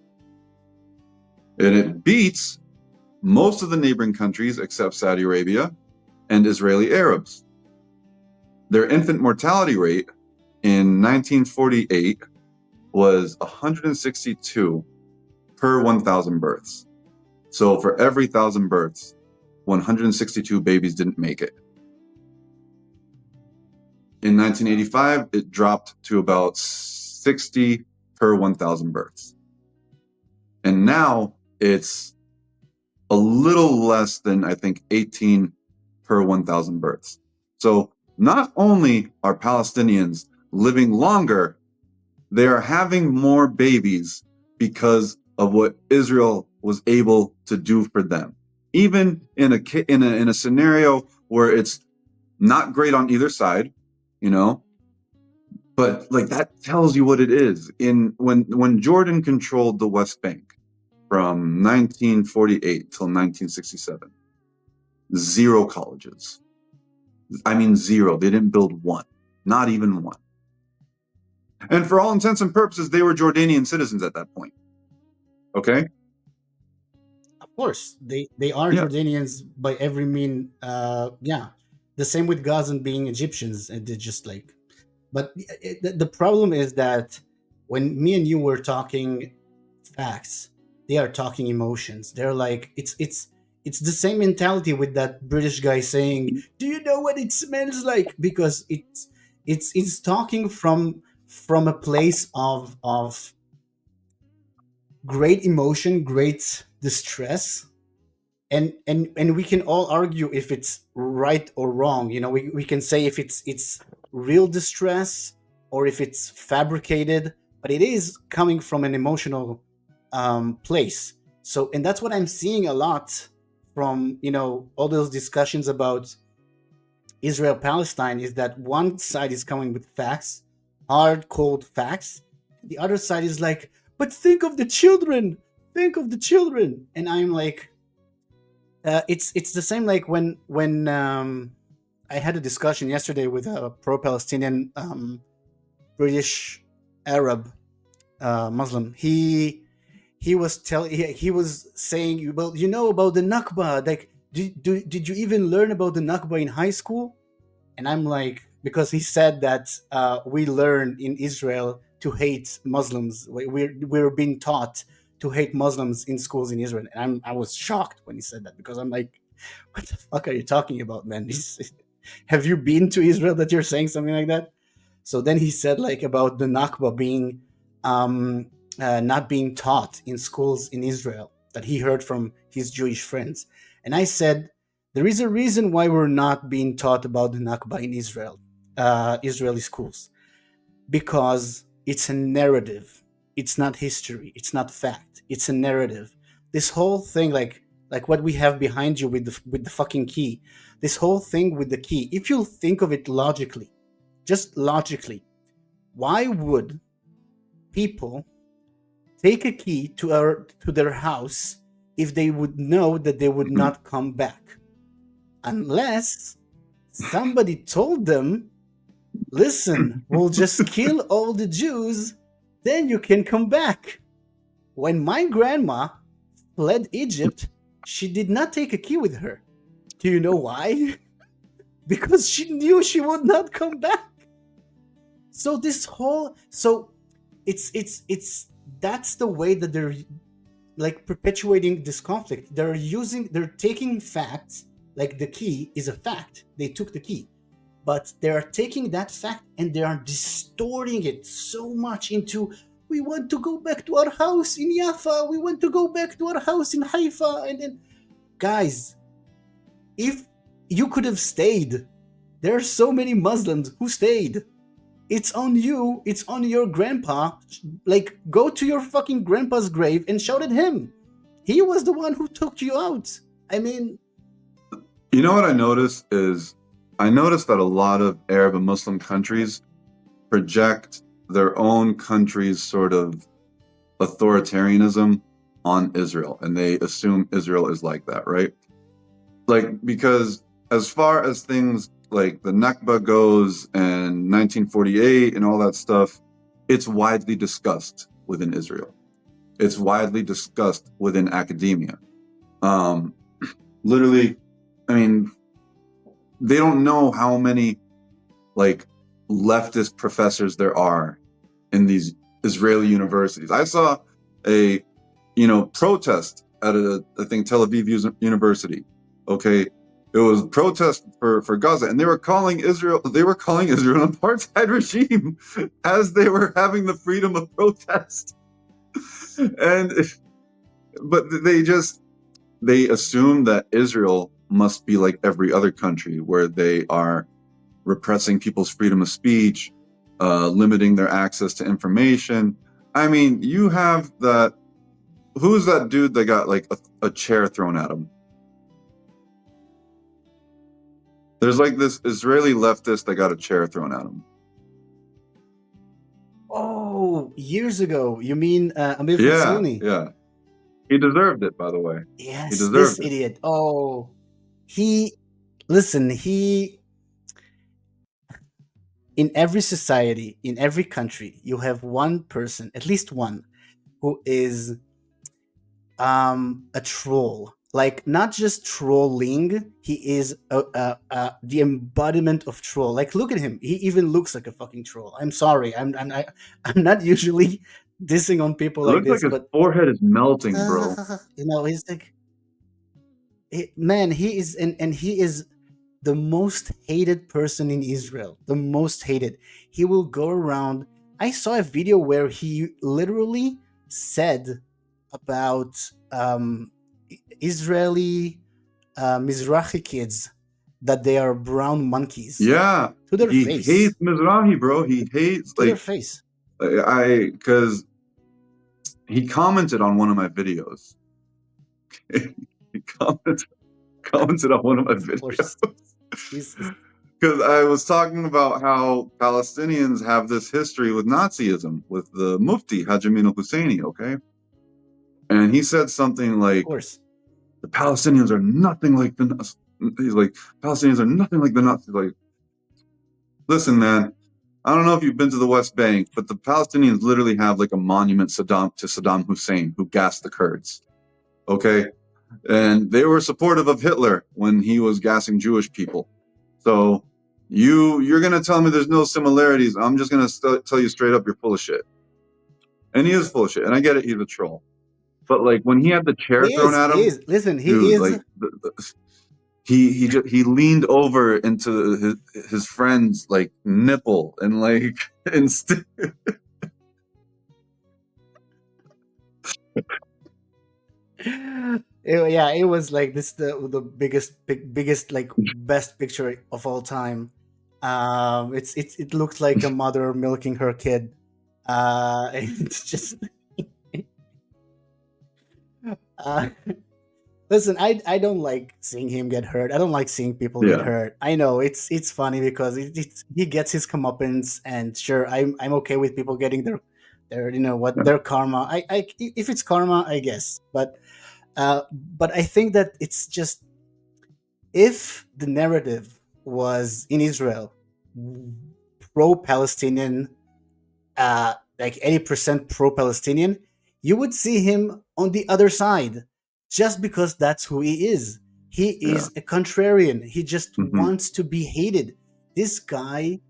And it beats most of the neighboring countries except Saudi Arabia and Israeli Arabs. Their infant mortality rate in 1948 was 162 per 1,000 births. So for every 1,000 births, 162 babies didn't make it. In 1985, it dropped to about 60 per 1,000 births. And now it's a little less than, I think, 18 per 1,000 births. So not only are Palestinians living longer, they are having more babies because of what Israel was able to do for them. Even in a scenario where it's not great on either side, you know, but like that tells you what it is. When Jordan controlled the West Bank from 1948 till 1967, 0 colleges. I mean 0. They didn't build one, not even one. And for all intents and purposes, they were Jordanian citizens at that point. Okay? Of course, they are Yeah. Jordanians by every mean. Yeah, the same with Gazan being Egyptians, and they just like. But the problem is that when me and you were talking facts, they are talking emotions. They're like it's the same mentality with that British guy saying, "Do you know what it smells like?" Because it's talking from a place of great emotion, great distress, and we can all argue if it's right or wrong. You know, we can say if it's real distress or if it's fabricated, but it is coming from an emotional place. So, and that's what I'm seeing a lot from, you know, all those discussions about Israel Palestine, is that one side is coming with facts, hard cold facts. The other side is like, but think of the children, think of the children. And I'm like, it's the same like when I had a discussion yesterday with a pro-Palestinian British Arab Muslim. He was saying, well, you know about the Nakba. Like, did you even learn about the Nakba in high school? And I'm like, because he said that we learn in Israel to hate Muslims. We're being taught to hate Muslims in schools in Israel. And I was shocked when he said that, because I'm like, what the fuck are you talking about, man? Have you been to Israel that you're saying something like that? So then he said like about the Nakba being not being taught in schools in Israel, that he heard from his Jewish friends. And I said, there is a reason why we're not being taught about the Nakba in Israel, Israeli schools, because it's a narrative. It's not history. It's not fact. It's a narrative. This whole thing, like what we have behind you with the fucking key, this whole thing with the key. If you think of it logically, just logically, why would people take a key to their house if they would know that they would not come back? Unless somebody told them, listen, we'll just kill all the Jews, then you can come back. When my grandma fled Egypt, she did not take a key with her. Do you know why? Because she knew she would not come back. So it's that's the way that they're like perpetuating this conflict. They're taking facts, like the key is a fact. They took the key, but they are taking that fact and they are distorting it so much into, we want to go back to our house in Yafa, we want to go back to our house in Haifa. And then, guys, if you could have stayed, there are so many Muslims who stayed. It's on you, it's on your grandpa. Like, go to your fucking grandpa's grave and shout at him. He was the one who took you out. I mean, You know what I noticed is, I noticed that a lot of Arab and Muslim countries project their own country's sort of authoritarianism on Israel, and they assume Israel is like that, right? Like, because as far as things like the Nakba goes and 1948 and all that stuff, it's widely discussed within Israel. It's widely discussed within academia. Um, Literally, I mean, they don't know how many like leftist professors there are in these Israeli universities. I saw a protest at I think Tel Aviv University. Okay, it was protest for Gaza, and they were calling Israel an apartheid regime as they were having the freedom of protest. And but they assume that Israel must be like every other country where they are repressing people's freedom of speech, limiting their access to information. I mean, you have that. Who's that dude that got like a chair thrown at him? There's like this Israeli leftist that got a chair thrown at him. Oh, years ago. You mean Amir Yeah, Fatsioni? yeah. He deserved it, by the way. He Yes, this deserved it. idiot. Oh, he. Listen, he. In every society, in every country, you have one person, at least one, who is a troll. Like not just trolling, he is the embodiment of troll. Like look at him, he even looks like a fucking troll. I'm sorry, I'm not usually dissing on people It like looks like this, his but forehead is melting, bro. he's like, man, he is, and he is the most hated person in Israel. The most hated. He will go around. I saw a video where he literally said about Israeli Mizrahi kids that they are brown monkeys Yeah, to their he face. hates Mizrahi, bro. He hates To their like face. because he commented on one of my videos. He commented on one of my Of videos course. Jesus. because I was talking about how Palestinians have this history with Nazism with the Mufti Haj Amin al-Husseini, okay? And he said something Of like, course. "The Palestinians are nothing like the Nazis." He's like, "Palestinians are nothing like the Nazis." Like, listen, man. I don't know if you've been to the West Bank, but the Palestinians literally have like a monument to Saddam Hussein, who gassed the Kurds. Okay, and they were supportive of Hitler when he was gassing Jewish people. So you're gonna tell me there's no similarities? I'm just gonna tell you straight up, you're full of shit. And he is full of shit, and I get it, he's a troll. But like when he had the chair He thrown is. at He him, is. Listen, he dude, is. like he leaned over into his friend's like nipple and like and Yeah, it was like this the biggest like best picture of all time. It looks like a mother milking her kid. It's just uh, listen. I don't like seeing him get hurt. I don't like seeing people get yeah. hurt. I know it's funny because he gets his comeuppance, and sure, I'm okay with people getting their what Yeah. their karma. I if it's karma, I guess, but I think that it's just if the narrative was in Israel pro-Palestinian, like 80% pro-Palestinian, you would see him on the other side, just because that's who he is. He Yeah. is a contrarian. He just Hmm. wants to be hated. This guy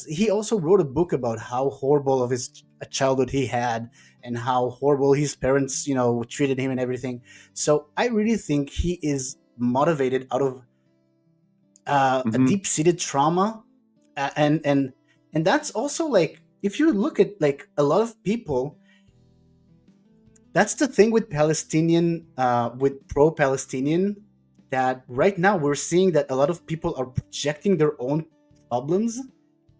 he also wrote a book about how horrible of his childhood he had and how horrible his parents, treated him and everything. So I really think he is motivated out of a Hmm. deep-seated trauma, and that's also like if you look at like a lot of people, that's the thing with Palestinian, with pro-Palestinian, that right now we're seeing that a lot of people are projecting their own problems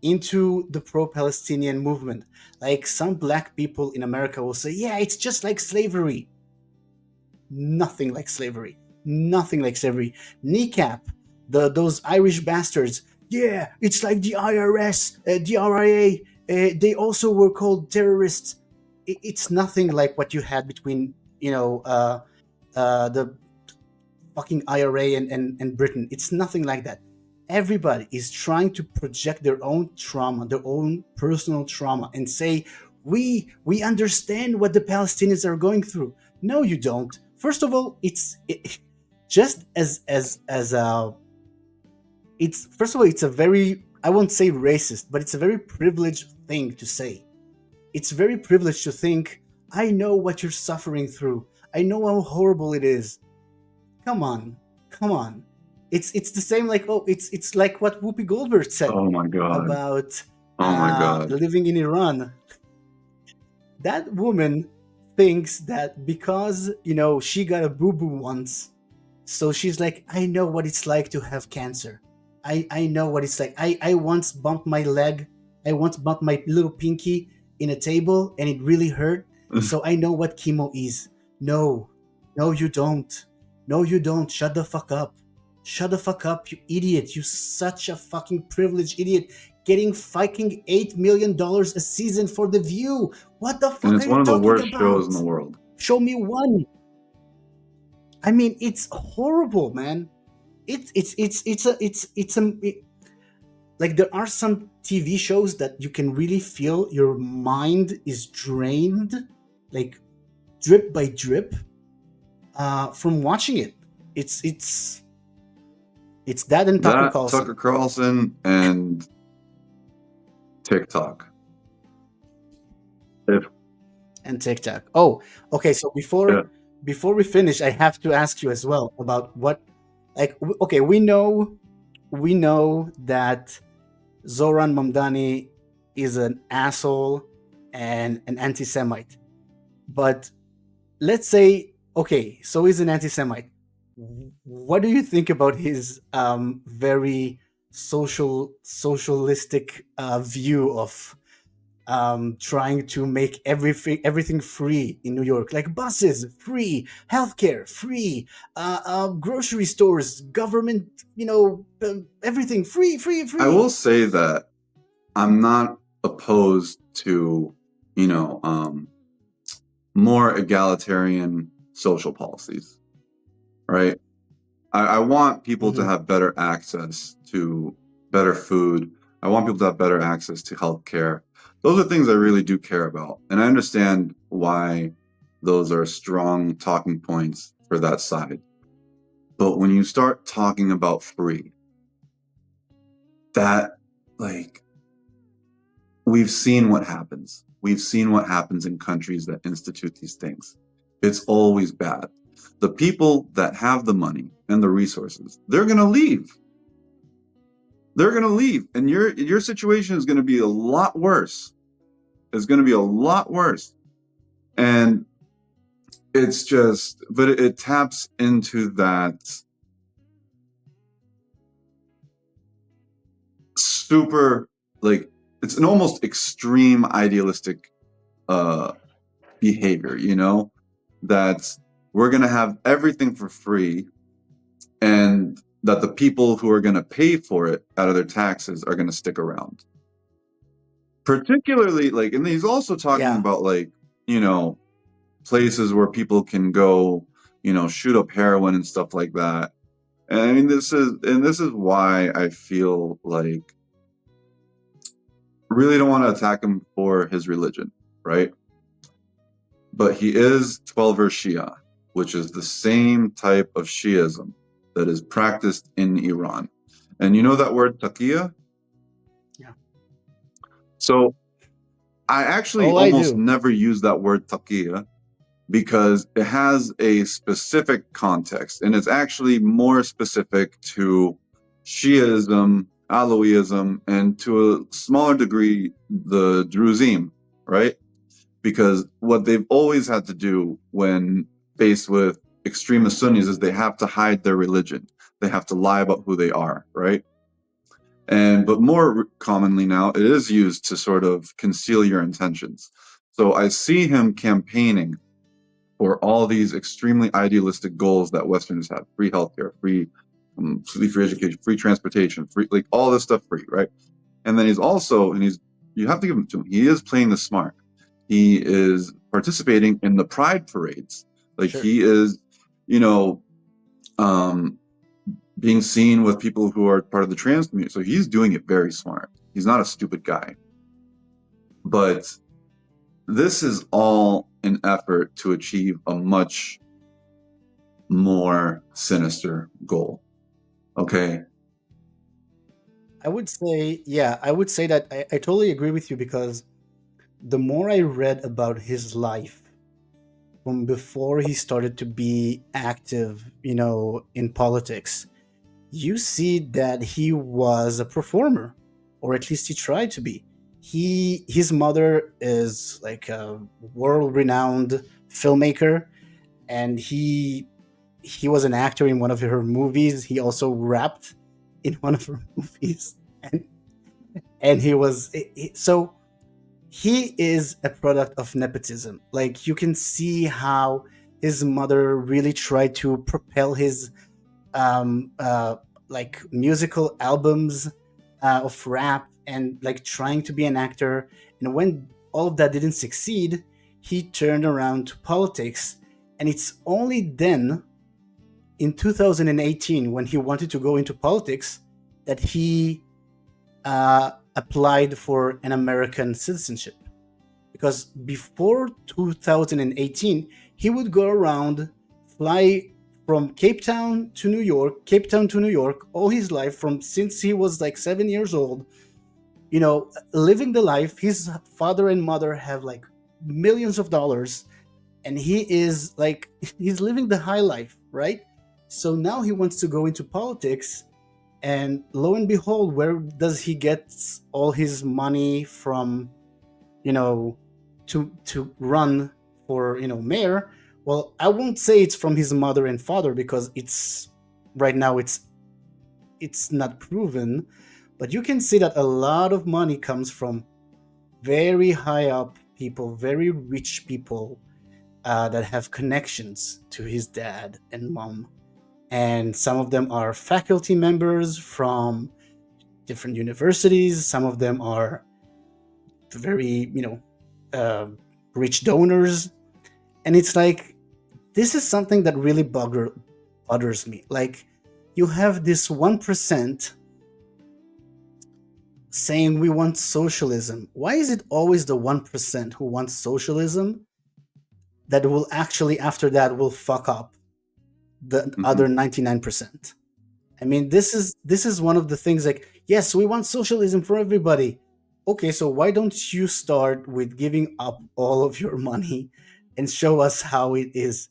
into the pro-Palestinian movement. Like some black people in America will say, "Yeah, it's just like slavery." Nothing like slavery. Nothing like slavery. Kneecap, those Irish bastards. Yeah, it's like the IRS, the RIA. They also were called terrorists. It's nothing like what you had between you know, the fucking IRA and Britain. It's nothing like that. Everybody is trying to project their own trauma, their own personal trauma, and say, we understand what the Palestinians are going through. No, you don't. First of all, just as it's first of all, it's a very, I won't say racist, but it's a very privileged thing to say. It's very privileged to think, I know what you're suffering through. I know how horrible it is. Come on, come on. It's the same, like, oh, it's like what Whoopi Goldberg said Oh my god. about Oh my god. living in Iran. That woman thinks that because she got a boo boo once, so she's like, I know what it's like to have cancer. I know what it's like. I once bumped my leg. I once bumped my little pinky in a table and it really hurt. So I know what chemo is. No, no, you don't. No, you don't. Shut the fuck up. Shut the fuck up, you idiot. You such a fucking privileged idiot. Getting fucking $8 million a season for The View. What the And fuck it's are one you of the talking worst shows in about? the world. Show me one. I mean, it's horrible, man. Like, there are some TV shows that you can really feel your mind is drained, like drip by drip, from watching it. It's that and Tucker That, Tucker Carlson Carlson, and TikTok. If and TikTok. Oh, okay. So yeah, before we finish, I have to ask you as well about what, like, okay, we know that Zoran Mamdani is an asshole and an anti-Semite. But let's say, okay, so he's an anti-Semite. What do you think about his very socialistic view of trying to make everything free in New York, like buses free, healthcare free, grocery stores, government, everything free, free, I free. will say that I'm not opposed to, you know, more egalitarian social policies, right? I want people to Hmm. have better access to better food. I want people to have better access to healthcare. Those are things I really do care about. And I understand why those are strong talking points for that side. But when you start talking about free, that, like, we've seen what happens. We've seen what happens in countries that institute these things. It's always bad. The people that have the money and the resources, they're going to leave. They're going to leave, and your situation is going to be a lot worse. It's going to be a lot worse, and it's just, but it taps into that super, like, it's an almost extreme idealistic behavior, that we're going to have everything for free, and that the people who are going to pay for it out of their taxes are going to stick around. Particularly, like, and he's also talking Yeah, about, like, places where people can go, shoot up heroin and stuff like that. And I mean, this is why I feel like really don't want to attack him for his religion, right? But he is 12er Shia, which is the same type of Shiism that is practiced in Iran. And you know that word taqiyya? yeah. So I actually Oh, I almost do. never use that word taqiyya because it has a specific context, and it's actually more specific to Shiism, Alawiism, and to a smaller degree, the Druzim, right? Because what they've always had to do when faced with extremist Sunnis is they have to hide their religion. They have to lie about who they are, right? But more commonly now, it is used to sort of conceal your intentions. So I see him campaigning for all these extremely idealistic goals that Westerners have: free healthcare, free education, free transportation, free, like, all this stuff free, right? And then you have to give him to him. He is playing the smart. He is participating in the pride parades, Like Sure. he is, you know, um, being seen with people who are part of the trans community. So he's doing it very smart. He's not a stupid guy. But this is all an effort to achieve a much more sinister goal. Okay. I would say, yeah, I would say that I totally agree with you because the more I read about his life from before he started to be active, in politics, you see that he was a performer, or at least he tried to be. His mother is like a world-renowned filmmaker, and he was an actor in one of her movies. He also rapped in one of her movies, and so he is a product of nepotism. Like you can see how his mother really tried to propel his um uh like musical albums of rap, and like trying to be an actor. And when all of that didn't succeed, he turned around to politics. And it's only then, in 2018, when he wanted to go into politics, that he applied for an American citizenship. Because before 2018, he would go around, fly from Cape Town to New York, all his life, from since he was like 7 years old, living the life. His father and mother have like millions of dollars, and he is like, he's living the high life, right? So now he wants to go into politics, and lo and behold, where does he get all his money from, you know, to run for, mayor? Well, I won't say it's from his mother and father, because it's right now it's not proven, but you can see that a lot of money comes from very high up people, very rich people, that have connections to his dad and mom. And some of them are faculty members from different universities. Some of them are very, uh, rich donors. And it's like, this is something that really bothers me. Like, you have this 1% saying we want socialism. Why is it always the 1% who wants socialism that will actually, after that, will fuck up the Mhm. other 99%? I mean, this is one of the things, like, yes, we want socialism for everybody. Okay, so why don't you start with giving up all of your money and show us how it is?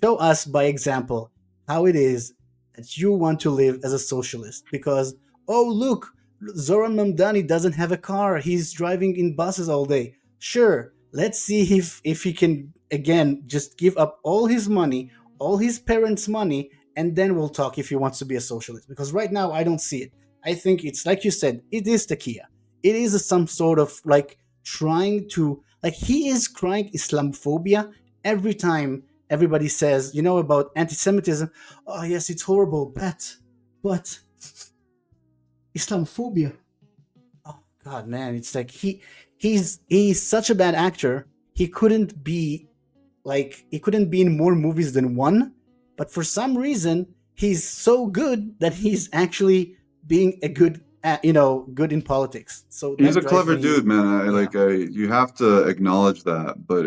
Show us by example how it is that you want to live as a socialist. Because, oh, look, Zoran Mamdani doesn't have a car. He's driving in buses all day. Sure, let's see if he can again just give up all his money, all his parents' money, and then we'll talk if he wants to be a socialist. Because right now I don't see it. I think it's like you said, it is Takia. It is some sort of like trying to, like, he is crying Islamophobia every time everybody says, about anti-Semitism. Oh yes, it's horrible, but Islamophobia. Oh God, man, it's like he's such a bad actor. He couldn't be in more movies than one, but for some reason he's so good that he's actually being a good in politics. So He's that a drives clever me. dude, man. Yeah, You have to acknowledge that, but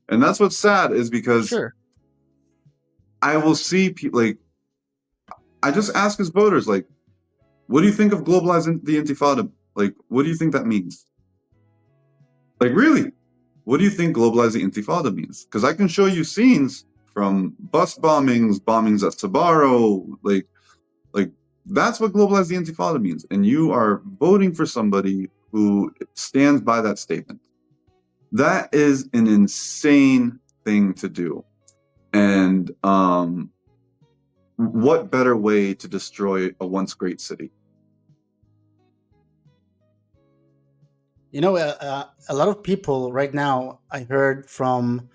and that's what's sad is because sure. I will see people like, I just ask his voters, like, what do you think of globalizing the Intifada? Like, what do you think that means? Like, really, what do you think globalizing Intifada means? Because I can show you scenes from bus bombings, bombings at Sabaro, like that's what globalize the Intifada means. And you are voting for somebody who stands by that statement. That is an insane thing to do. And what better way to destroy a once great city? A lot of people right now, I heard from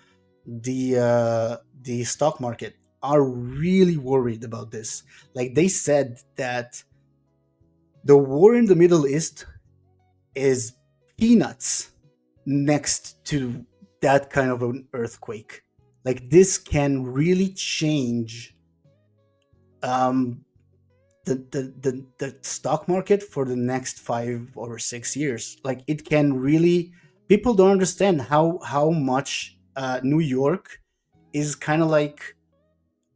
the stock market, are really worried about this. Like, they said that the war in the Middle East is peanuts next to that kind of an earthquake. Like this can really change um, the stock market for the next 5 or 6 years. Like it can really, people don't understand how much New York is kind of like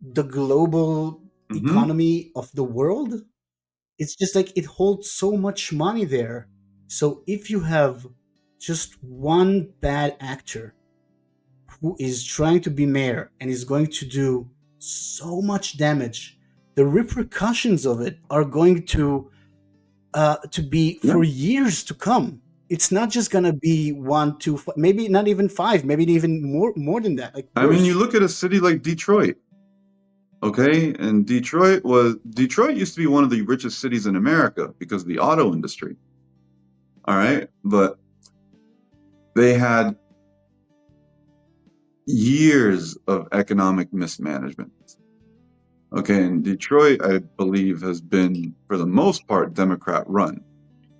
the global Hmm. economy of the world. It's just like it holds so much money there. So if you have just one bad actor who is trying to be mayor and is going to do so much damage, the repercussions of it are going to be Yeah. for years to come. It's not just gonna be one, two, maybe not even five, maybe even more than that, like I mean, you worse. look at a city like Detroit, okay? And Detroit used to be one of the richest cities in America because of the auto industry. All right. But they had years of economic mismanagement. Okay, and Detroit, I believe, has been for the most part Democrat run.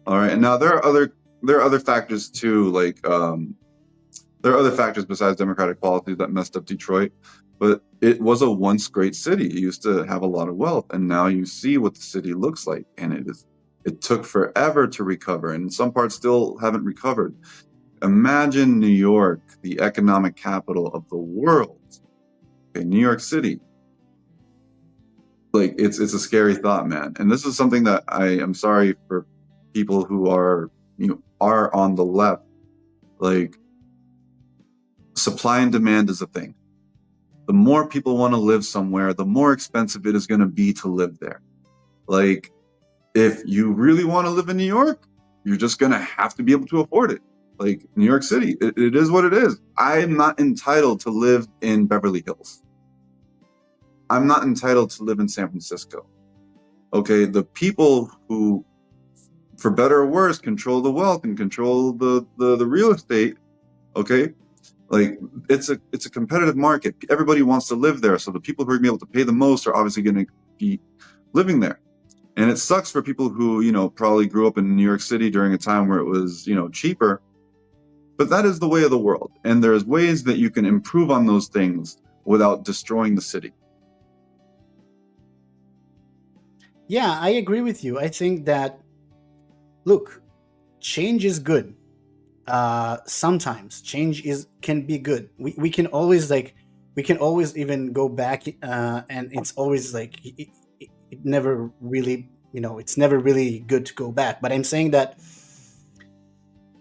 All right, and now there are other factors too, like there are other factors besides Democratic policies that messed up Detroit. But it was a once great city. It used to have a lot of wealth, and now you see what the city looks like, and it took forever to recover, and some parts still haven't recovered. Imagine New York, the economic capital of the world. Okay, New York City, like it's a scary thought, man. And this is something that I am sorry for people who are are on the left. Like supply and demand is a thing. The more people want to live somewhere, the more expensive it is going to be to live there. Like if you really want to live in New York, you're just going to have to be able to afford it. Like New York City, it is what it is. I am not entitled to live in Beverly Hills. I'm not entitled to live in San Francisco. Okay, the people who, for better or worse, control the wealth and control the real estate. Okay, like it's a competitive market. Everybody wants to live there, so the people who are going to be able to pay the most are obviously going to be living there. And it sucks for people who probably grew up in New York City during a time where it was cheaper. But that is the way of the world, and there's ways that you can improve on those things without destroying the city. Yeah, I agree with you. I think that, look, change is good. Sometimes change is can be good. We can always like, we can always even go back, and it's always like it never really, it's never really good to go back. But I'm saying that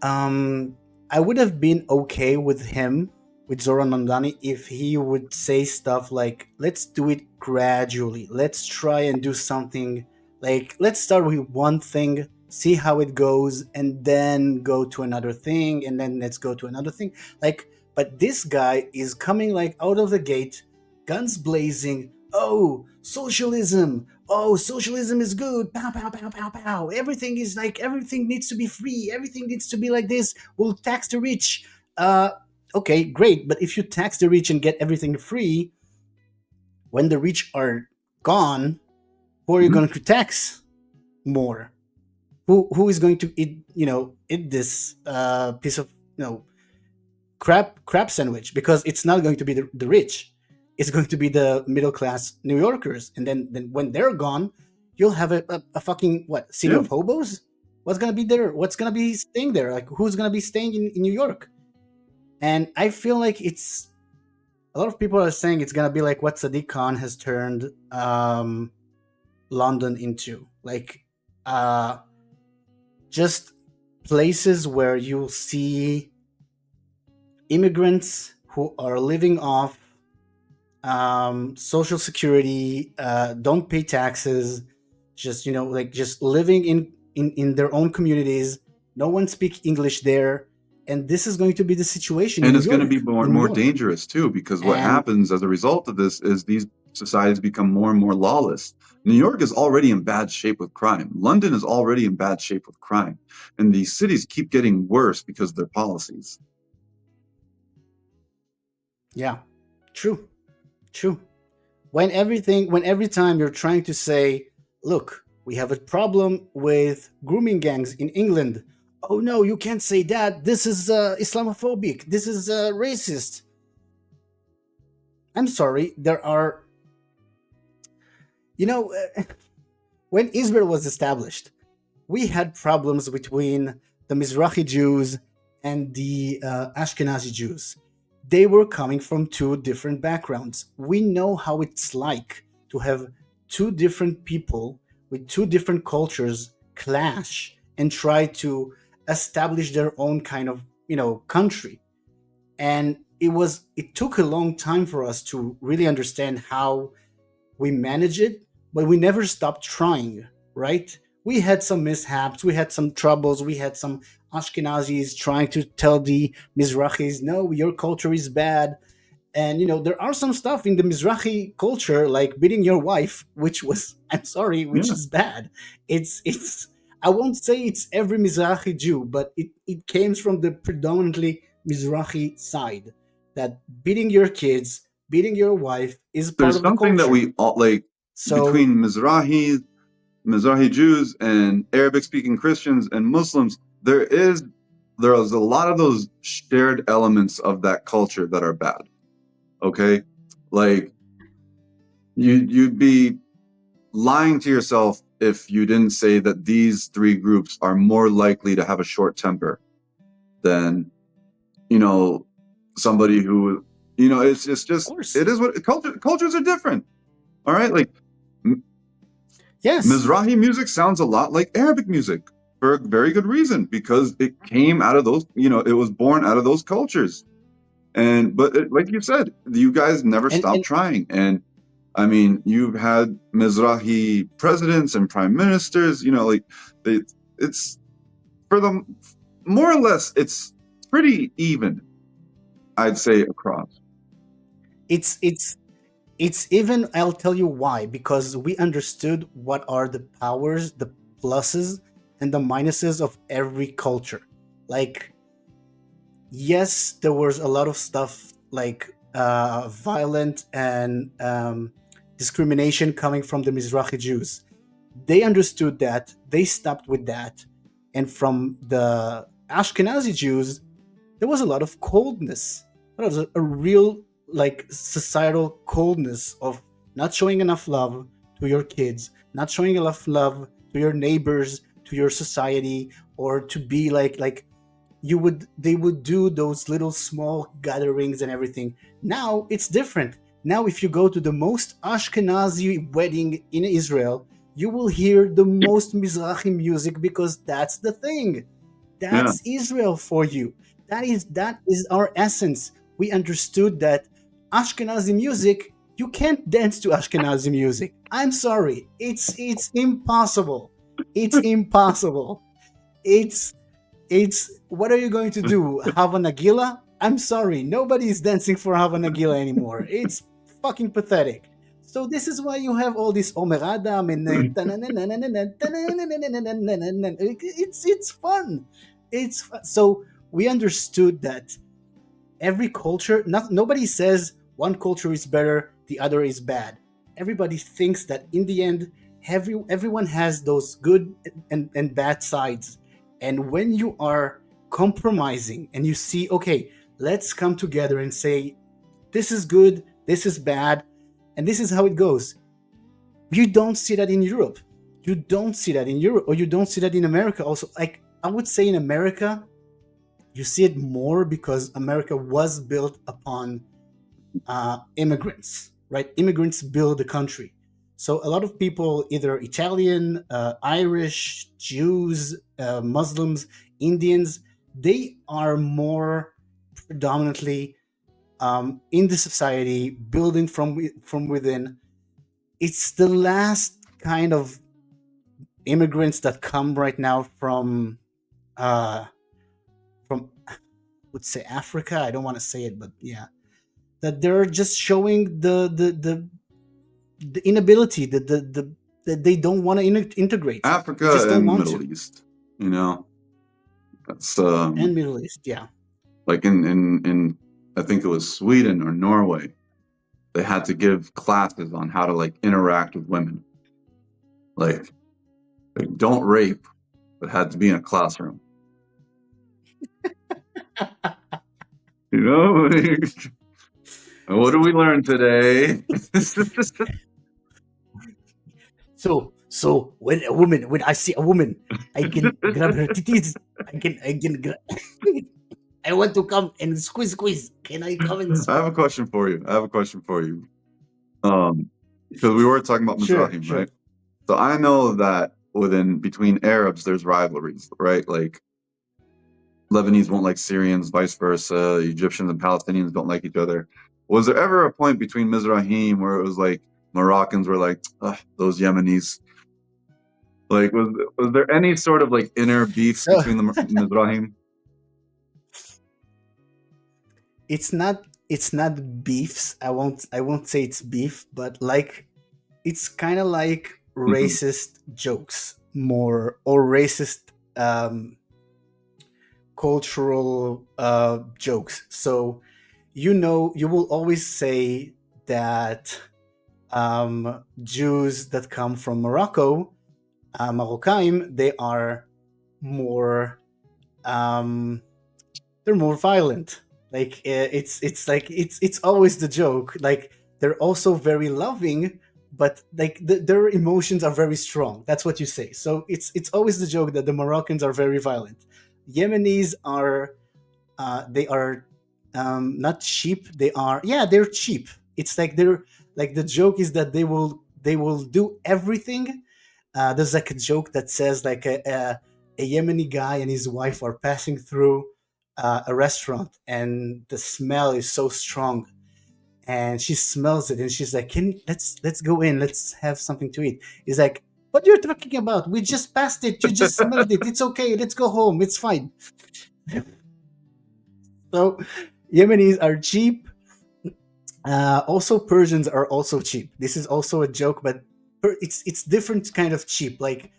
I would have been okay with him, with Zoran Mandani, if he would say stuff like, let's do it gradually. Let's try and do something, like, let's start with one thing, see how it goes, and then go to another thing, and then let's go to another thing. Like, but this guy is coming like out of the gate, guns blazing. Oh, socialism. Oh, socialism is good. Pow, pow, pow, pow, pow. Everything is like, everything needs to be free. Everything needs to be like this. We'll tax the rich. Uh, okay, great. But if you tax the rich and get everything free, when the rich are gone, who are you Mhm. going to tax more? Who is going to eat, eat this piece of, crab sandwich? Because it's not going to be the rich. It's going to be the middle class New Yorkers. And then when they're gone, you'll have a fucking, what, city Yeah. of hobos? What's gonna be there? What's gonna be staying there? Like, who's gonna be staying in New York? And I feel like it's, a lot of people are saying it's gonna be like what Sadiq Khan has turned London into. Like, uh, just places where you'll see immigrants who are living off social security, don't pay taxes, just, like, just living in their own communities. No one speak English there, and this is going to be the situation in And New it's going to be York. more In New more York, dangerous too, because what and happens as a result of this is these societies become more and more lawless. New York is already in bad shape with crime. London is already in bad shape with crime, and these cities keep getting worse because of their policies. yeah, true, true. When every time you're trying to say, look, we have a problem with grooming gangs in England. Oh no, you can't say that. This is Islamophobic. This is racist. I'm sorry, there are, you know, when Israel was established, we had problems between the Mizrahi Jews and the Ashkenazi Jews. They were coming from two different backgrounds. We know how it's like to have two different people with two different cultures clash and try to establish their own kind of, country. And it took a long time for us to really understand how we manage it, but we never stopped trying, right? We had some mishaps, we had some troubles, we had some Ashkenazis trying to tell the Mizrahis, no, your culture is bad. And there are some stuff in the Mizrahi culture, like beating your wife, which was, I'm sorry, which Yeah. is bad. It's I won't say it's every Mizrahi Jew, but it came from the predominantly Mizrahi side, that beating your kids, beating your wife is part There's of the something that culture. we all like So between Mizrahi Jews and Arabic speaking Christians and Muslims. There is a lot of those shared elements of that culture that are bad. Okay, like you'd be lying to yourself if you didn't say that these three groups are more likely to have a short temper than you know somebody who it's of just course, it is what cultures are different. All right, like yes, Mizrahi music sounds a lot like Arabic music for a very good reason because it came out of those, it was born out of those cultures. And but like you said, you guys never stopped and trying. And I mean, you've had Mizrahi presidents and prime ministers, like they, it's for them more or less it's pretty even, I'd say across. it's it's even, I'll tell you why, because we understood what are the powers, the pluses and the minuses of every culture. Like, yes, there was a lot of stuff like violent and discrimination coming from the Mizrahi Jews. They understood that, they stopped with that. And from the Ashkenazi Jews, there was a lot of coldness. There was a real, like, societal coldness of not showing enough love to your kids, not showing enough love to your neighbors, to your society, or to be like they would do those little small gatherings and everything. Now it's different. Now if you go to the most Ashkenazi wedding in Israel, you will hear the most Mizrahi music, because that's the thing. Yeah, That's Israel for you. That is our essence. We understood that Ashkenazi music, you can't dance to Ashkenazi music. I'm sorry. It's impossible. It's impossible. It's what are you going to do? Have a Nagila? I'm sorry, nobody is dancing for Have a Nagila anymore. It's fucking pathetic. So this is why you have all this Omeradam and it's fun. It's fun. So we understood that every culture, nobody says one culture is better, the other is bad. Everybody thinks that in the end, everyone has those good and bad sides. And when you are compromising and you see, okay, let's come together and say, this is good, this is bad, and this is how it goes. You don't see that in Europe. You don't see that in Europe, or you don't see that in America also. Like, I would say in America, you see it more because America was built upon immigrants, right? Immigrants build the country. So a lot of people, either Italian, Irish, Jews, Muslims, Indians, they are more predominantly in the society, building from within. It's the last kind of immigrants that come right now uh, from would say Africa. I don't want to say it, but yeah, that they're just showing the inability, that they don't want to integrate. They just Africa don't and want Middle to. East. That's And Middle East, yeah. like in I think it was Sweden or Norway. They had to give classes on how to like interact with women. Like, don't rape, but had to be in a classroom. You know? And what do we learn today? When I see a woman, I can grab her titties. I want to come and squeeze. Can I come and I have a question for you. I have a question for you. Because we were talking about Sure, Mizrahim, sure. right? So I know that within between Arabs, there's rivalries, right? Like Lebanese won't like Syrians, vice versa. Egyptians and Palestinians don't like each other. Was there ever a point between Mizrahim where it was like Moroccans were like, "Ugh, those Yemenis"? Like, was there any sort of like inner beef So between the Mizrahim? it's not beefs. I won't say it's beef, but like it's kind of like Hmm. racist jokes more, or racist cultural jokes. So you will always say that Jews that come from Morocco, Moroccaim, they are more um, they're more violent. Like it's like it's always the joke. Like they're also very loving, but like their emotions are very strong. That's what you say. So it's always the joke that the Moroccans are very violent. Yemenis are they are not cheap. They're cheap. It's like they're like the joke is that they will do everything. There's like a joke that says like a Yemeni guy and his wife are passing through a restaurant, and the smell is so strong, and she smells it, and she's like, "Can let's go in, let's have something to eat." He's like, "What you're talking about? We just passed it. You just smelled it. It's okay. Let's go home. It's fine." So Yemenis are cheap. Also, Persians are also cheap. This is also a joke, but it's different kind of cheap. Like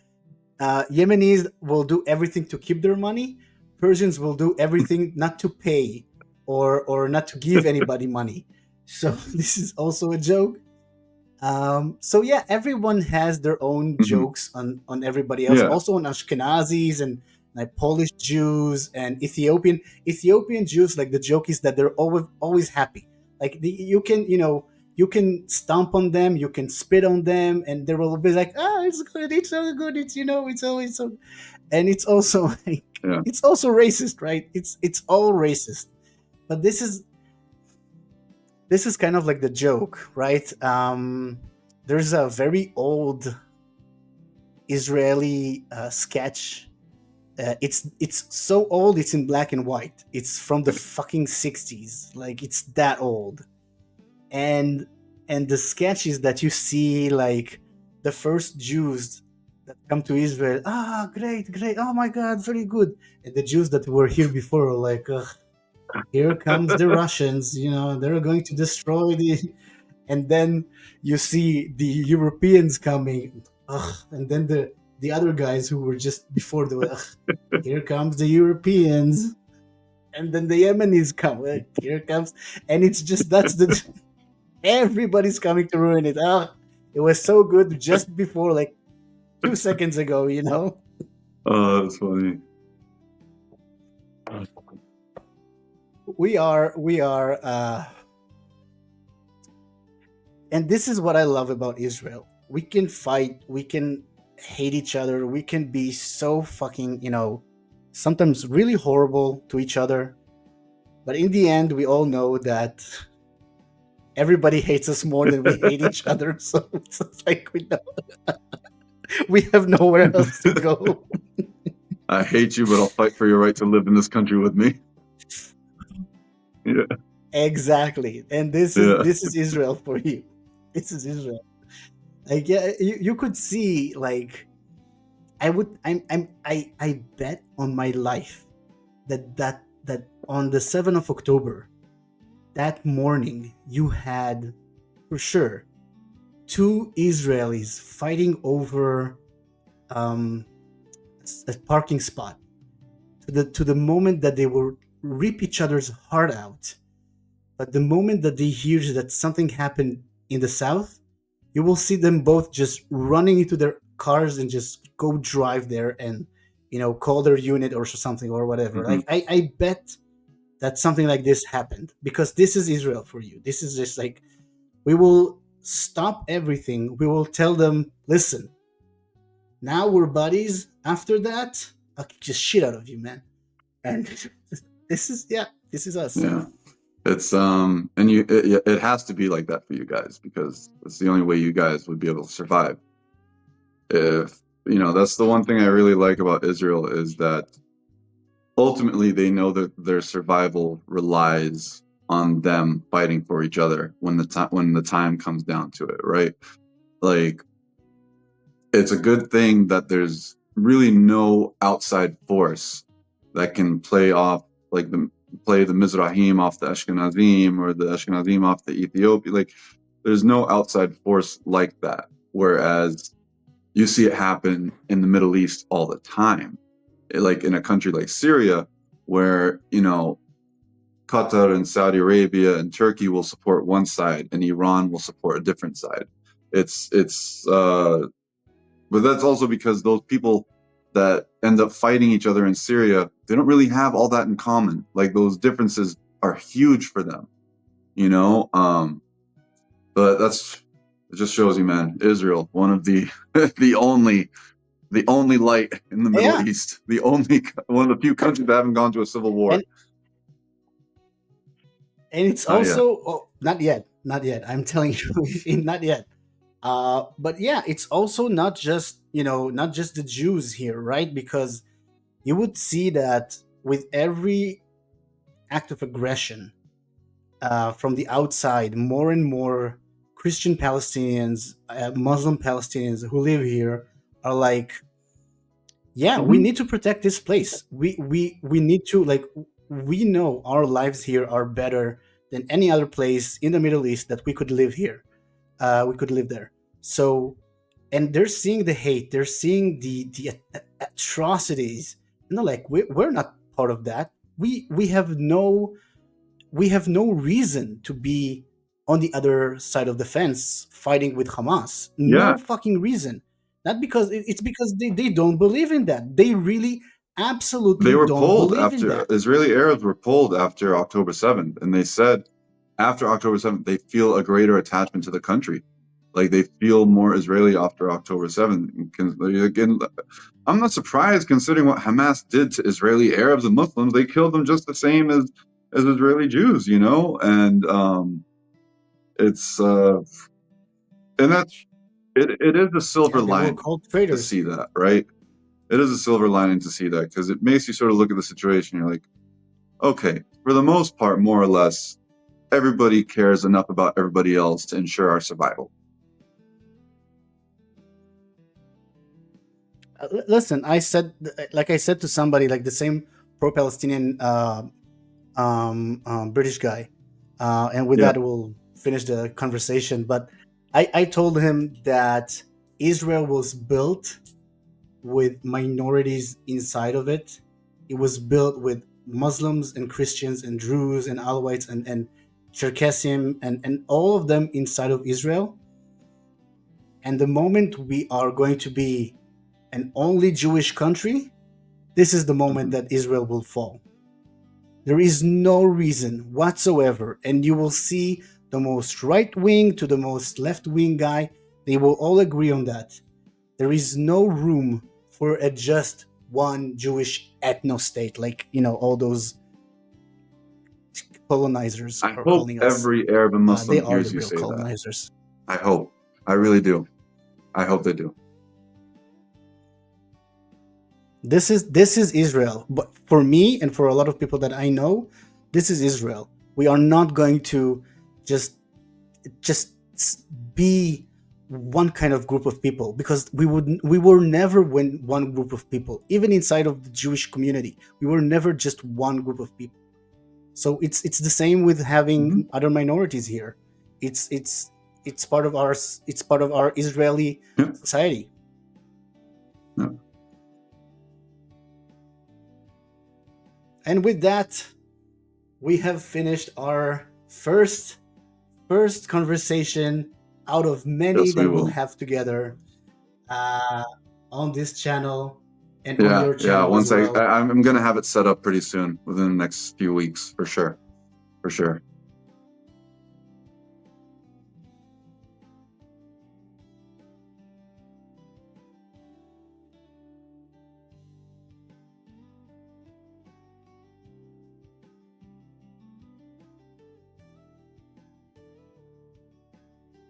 Yemenis will do everything to keep their money. Persians will do everything not to pay or not to give anybody money. So this is also a joke. So yeah, everyone has their own Hmm. jokes on everybody else. Yeah. Also on Ashkenazis and like Polish Jews and Ethiopian Jews. Like the joke is that they're always happy. Like you can stomp on them, you can spit on them, and they will be like, "Ah, it's good, it's so good, it's always so." And it's also like Yeah. it's also racist, right? It's all racist. But this is kind of like the joke, right? There's a very old Israeli sketch. It's so old. It's in black and white. It's from the fucking 60s. Like it's that old. And the sketch is that you see like the first Jews that come to Israel. Ah, great, great. Oh my God, very good. And the Jews that were here before are like, ugh, here comes the Russians. They're going to destroy the. And then you see the Europeans coming, ugh, and then the other guys who were just before the ugh, here comes the Europeans, and then the Yemenis come. Here comes, and it's just that's the everybody's coming to ruin it. It was so good just before, like 2 seconds ago. Oh, that's funny. We are, and this is what I love about Israel. We can fight, we can hate each other, we can be so fucking, sometimes really horrible to each other. But in the end, we all know that everybody hates us more than we hate each other. So it's just like we have nowhere else to go. I hate you, but I'll fight for your right to live in this country with me. Yeah. Exactly. And this is Yeah. this is Israel for you. This is Israel. Like yeah, you could see like I bet on my life that on the 7th of October, that morning, you had for sure two Israelis fighting over um, a parking spot to the moment that they will rip each other's heart out. But the moment that they hear that something happened in the south, you will see them both just running into their cars and just go drive there and call their unit or something or whatever. Hmm. Like I bet that something like this happened, because this is Israel for you. This is just like, we will stop everything. We will tell them, listen, now we're buddies. After that, I'll kick the shit out of you, man. And this is, yeah, this is us. Yeah. It's and it has to be like that for you guys, because it's the only way you guys would be able to survive. If that's the one thing I really like about Israel, is that ultimately they know that their survival relies on them fighting for each other when the time comes down to it, right? Like, it's a good thing that there's really no outside force that can play the Mizrahim off the Ashkenazim, or the Ashkenazim off the Ethiopian. Like, there's no outside force like that. Whereas you see it happen in the Middle East all the time. Like in a country like Syria, where Qatar and Saudi Arabia and Turkey will support one side, and Iran will support a different side. But that's also because those people that end up fighting each other in Syria, they don't really have all that in common. Like, those differences are huge for them, you know. But it just shows you, man. Israel, one of the the only light in the Middle Yeah, East, the only one of the few countries that haven't gone to a civil war. and it's Not yet. also, oh, not yet, not yet. I'm telling you, not yet. But yeah, it's also not just, not just the Jews here, right? Because you would see that with every act of aggression from the outside, more and more Christian Palestinians, Muslim Palestinians who live here are like, yeah, we Mhm. need to protect this place. We need to, like, we know our lives here are better than any other place in the Middle East that we could live here. We could live there. So, and they're seeing the hate, they're seeing the atrocities, and they're like, we're not part of that. We have no reason to be on the other side of the fence fighting with Hamas. Yeah, No fucking reason. Not because it's because they don't believe in that. They really they absolutely were don't polled believe in after that. Israeli Arabs were polled after October 7th, and they said after October 7th they feel a greater attachment to the country. Like, they feel more Israeli after October 7th. Again, I'm not surprised, considering what Hamas did to Israeli Arabs and Muslims. They killed them just the same as Israeli Jews, and it's and that's it is a silver Yeah, they were lining called to traitors. see that, right? It is a silver lining to see that, because it makes you sort of look at the situation. You're like, okay, for the most part, more or less, everybody cares enough about everybody else to ensure our survival. Listen, like I said to somebody, like the same pro-Palestinian British guy, and with Yeah. that we'll finish the conversation. But I told him that Israel was built with minorities inside of it. It was built with Muslims and Christians and Druze and Alawites and Cherkessim and all of them inside of Israel. And the moment we are going to be an only Jewish country, this is the moment Mhm. that Israel will fall. There is no reason whatsoever. And you will see the most right wing to the most left wing guy, they will all agree on that. There is no room for a just one Jewish ethno state, like, all those colonizers I are hope calling us. every Arab and They Muslim are the hears you real say that. colonizers. I hope. I really do. I hope they do. This is Israel. But for me and for a lot of people that I know, this is Israel. We are not going to just just be one kind of group of people, because we were never one group of people. Even inside of the Jewish community, we were never just one group of people. So it's the same with Hmm. having other minorities here. It's part of our Israeli Yeah. society. Yeah. And with that, we have finished our first conversation out of many Yes, we that we'll will. have together uh, on this channel. and on Yeah, your yeah. channel as Once well. I'm gonna have it set up pretty soon, within the next few weeks, for sure, for sure.